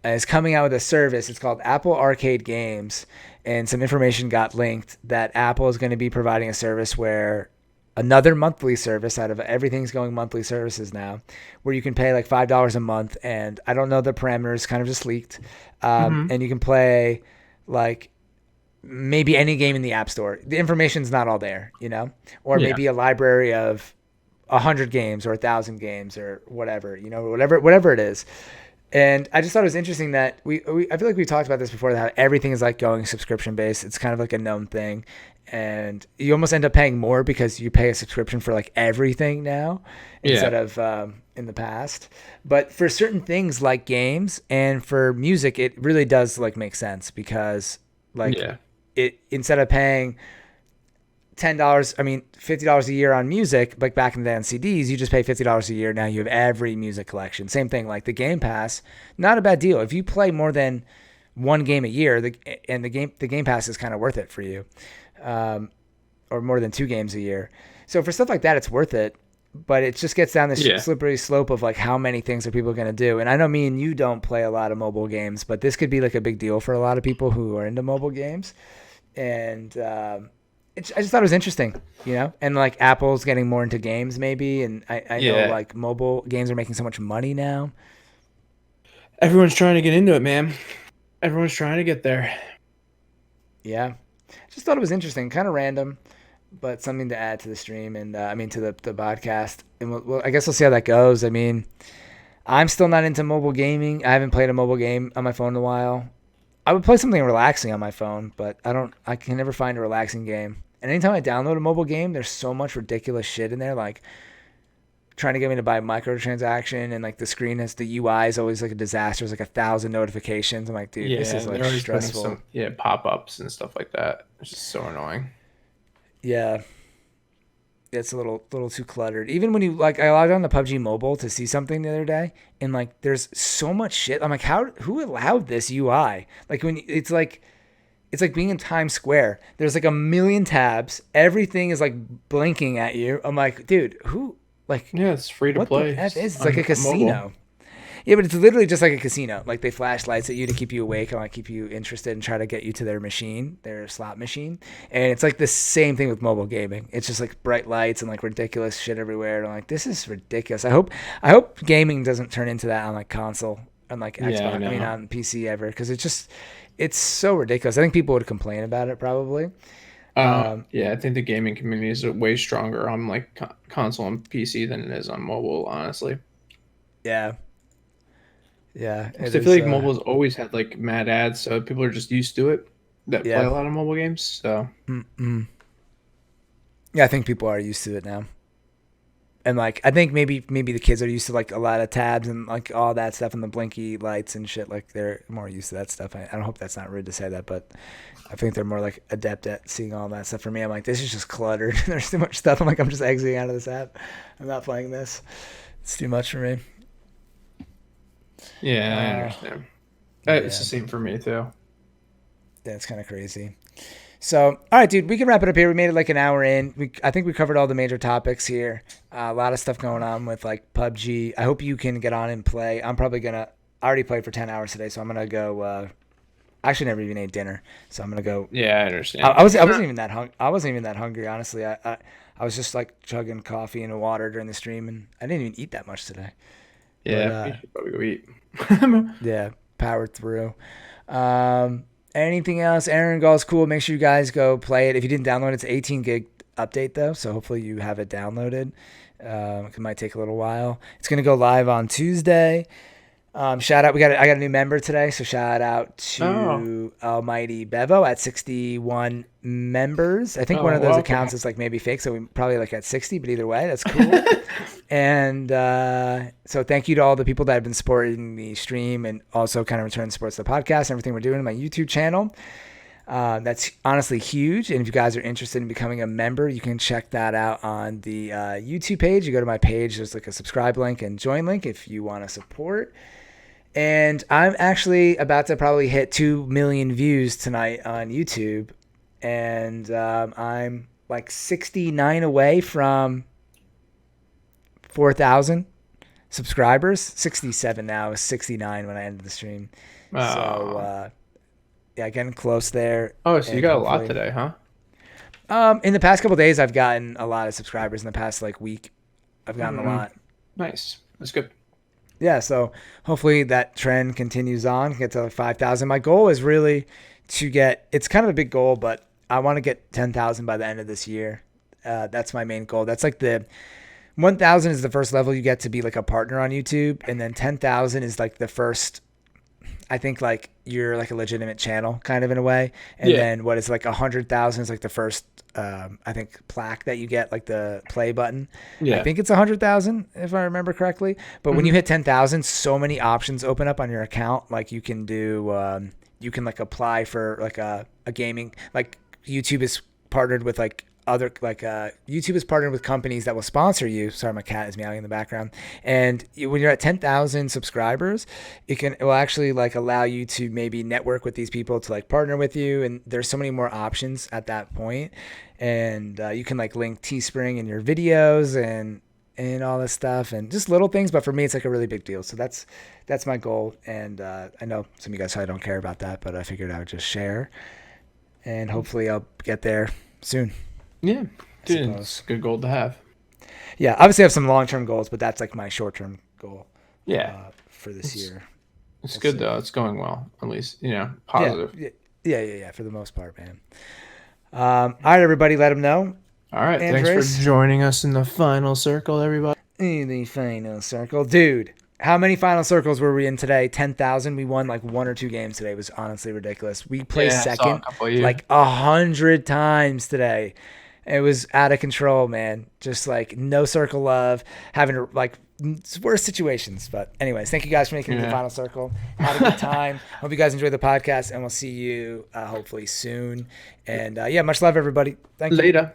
Is coming out with a service. It's called Apple Arcade Games, and some information got linked that Apple is going to be providing a service where another monthly service out of everything's going monthly services now, where you can pay like $5 a month, and I don't know the parameters, kind of just leaked, and you can play like maybe any game in the App Store. The information's not all there, you know, or maybe a library of 100 games or 1,000 games or whatever, you know, whatever it is. And I just thought it was interesting that I feel like we talked about this before, that everything is like going subscription based. It's kind of like a known thing. And you almost end up paying more because you pay a subscription for like everything now instead of in the past. But for certain things like games and for music, it really does like make sense because like it, instead of paying $50 a year on music, like back in the day on CDs, you just pay $50 a year. Now you have every music collection. Same thing, like the Game Pass, not a bad deal. If you play more than one game a year, the Game Pass is kind of worth it for you, or more than 2 games a year. So for stuff like that, it's worth it. But it just gets down this slippery slope of like how many things are people going to do. And I know me and you don't play a lot of mobile games, but this could be like a big deal for a lot of people who are into mobile games. And I just thought it was interesting, you know, and like Apple's getting more into games maybe. And I know like mobile games are making so much money now. Everyone's trying to get into it, man. Everyone's trying to get there. Yeah. Just thought it was interesting, kind of random, but something to add to the stream and to the podcast. And I guess we'll see how that goes. I mean, I'm still not into mobile gaming. I haven't played a mobile game on my phone in a while. I would play something relaxing on my phone, but I can never find a relaxing game. And anytime I download a mobile game, there's so much ridiculous shit in there, like trying to get me to buy a microtransaction, and like the screen has the UI is always like a disaster. It's like 1,000 notifications. I'm like, dude, this is like stressful. Pop-ups and stuff like that. It's just so annoying. Yeah. It's a little too cluttered. Even when you like, I logged on to PUBG Mobile to see something the other day, and like, there's so much shit. I'm like, who allowed this UI? Like when it's like being in Times Square. There's like a million tabs. Everything is like blinking at you. I'm like, dude, who like? Yeah, it's free to play. It's like a casino. Mobile. Yeah, but it's literally just like a casino. Like they flash lights at you to keep you awake and like keep you interested and try to get you to their machine, their slot machine. And it's like the same thing with mobile gaming. It's just like bright lights and like ridiculous shit everywhere. And I'm like, this is ridiculous. I hope gaming doesn't turn into that on like console and like Xbox. I mean on PC ever, because it's so ridiculous. I think people would complain about it probably. Yeah, I think the gaming community is way stronger on like console and PC than it is on mobile, honestly. Yeah. I feel like mobile's always had like mad ads, so people are just used to it that play a lot of mobile games. So yeah, I think people are used to it now. And like I think maybe the kids are used to like a lot of tabs and like all that stuff and the blinky lights and shit. Like they're more used to that stuff. I don't hope that's not rude to say that, but I think they're more like adept at seeing all that stuff. For me, I'm like, this is just cluttered. There's too much stuff. I'm like, I'm just exiting out of this app. I'm not playing this. It's too much for me. Yeah, I understand. It's the same for me too. Yeah, it's kind of crazy. So, all right, dude, we can wrap it up here. We made it like an hour in. I think we covered all the major topics here. A lot of stuff going on with like PUBG. I hope you can get on and play. I'm probably I already played for 10 hours today, so I'm gonna go. I actually never even ate dinner, so I'm gonna go. Yeah, I understand. I wasn't even that hungry, honestly. I was just like chugging coffee and water during the stream, and I didn't even eat that much today. Yeah, you should probably go eat. Yeah, powered through. Anything else? Erangel is cool. Make sure you guys go play it. If you didn't download it, it's an 18 gig update though, so hopefully you have it downloaded. It might take a little while. It's gonna go live on Tuesday. Shout out! I got a new member today, so shout out to Almighty Bevo at 61 members. I think one of those accounts is like maybe fake, so we probably like at 60. But either way, that's cool. And so thank you to all the people that have been supporting the stream and also kind of return supports the podcast and everything we're doing on my YouTube channel. That's honestly huge. And if you guys are interested in becoming a member, you can check that out on the YouTube page. You go to my page, there's like a subscribe link and join link if you want to support. And I'm actually about to probably hit 2 million views tonight on YouTube. And I'm like 69 away from 4,000 subscribers. 67 now. It was 69 when I ended the stream. So, yeah, getting close there. Oh, so you got a lot today, huh? In the past couple of days, I've gotten a lot of subscribers. In the past like week, I've gotten a lot. Nice. That's good. Yeah, so hopefully that trend continues on, get to like 5,000. My goal is really to get, it's kind of a big goal, but I want to get 10,000 by the end of this year. That's my main goal. That's like the 1,000 is the first level you get to be like a partner on YouTube. And then 10,000 is like the first, I think like you're like a legitimate channel kind of in a way. And then what is like 100,000 is like the first, I think plaque that you get, like the play button. Yeah. I think it's 100,000 if I remember correctly. But when you hit 10,000, so many options open up on your account. Like you can do, you can like apply for like a gaming, like YouTube is partnered with like other, like YouTube is partnered with companies that will sponsor you. Sorry, my cat is meowing in the background. And when you're at 10,000 subscribers, it will actually like allow you to maybe network with these people to like partner with you. And there's so many more options at that point. And you can like link Teespring in your videos and all this stuff and just little things. But for me, it's like a really big deal. So that's my goal. And I know some of you guys probably don't care about that, but I figured I would just share. And hopefully I'll get there soon. Yeah, dude, it's a good goal to have. Yeah, obviously I have some long-term goals, but that's like my short-term goal. Yeah, for this year. It's good though. It's going well, at least positive. Yeah. For the most part, man. All right, everybody, let them know. All right, thanks for joining us in the final circle, everybody. In the final circle, dude. How many final circles were we in today? 10,000. We won like 1 or 2 games today. It was honestly ridiculous. We placed second like 100 times today. It was out of control, man. Just like no circle love, having like worst situations. But anyways, thank you guys for making it to the final circle. Had a good time. Hope you guys enjoyed the podcast, and we'll see you hopefully soon. And much love, everybody. Thank you. Later.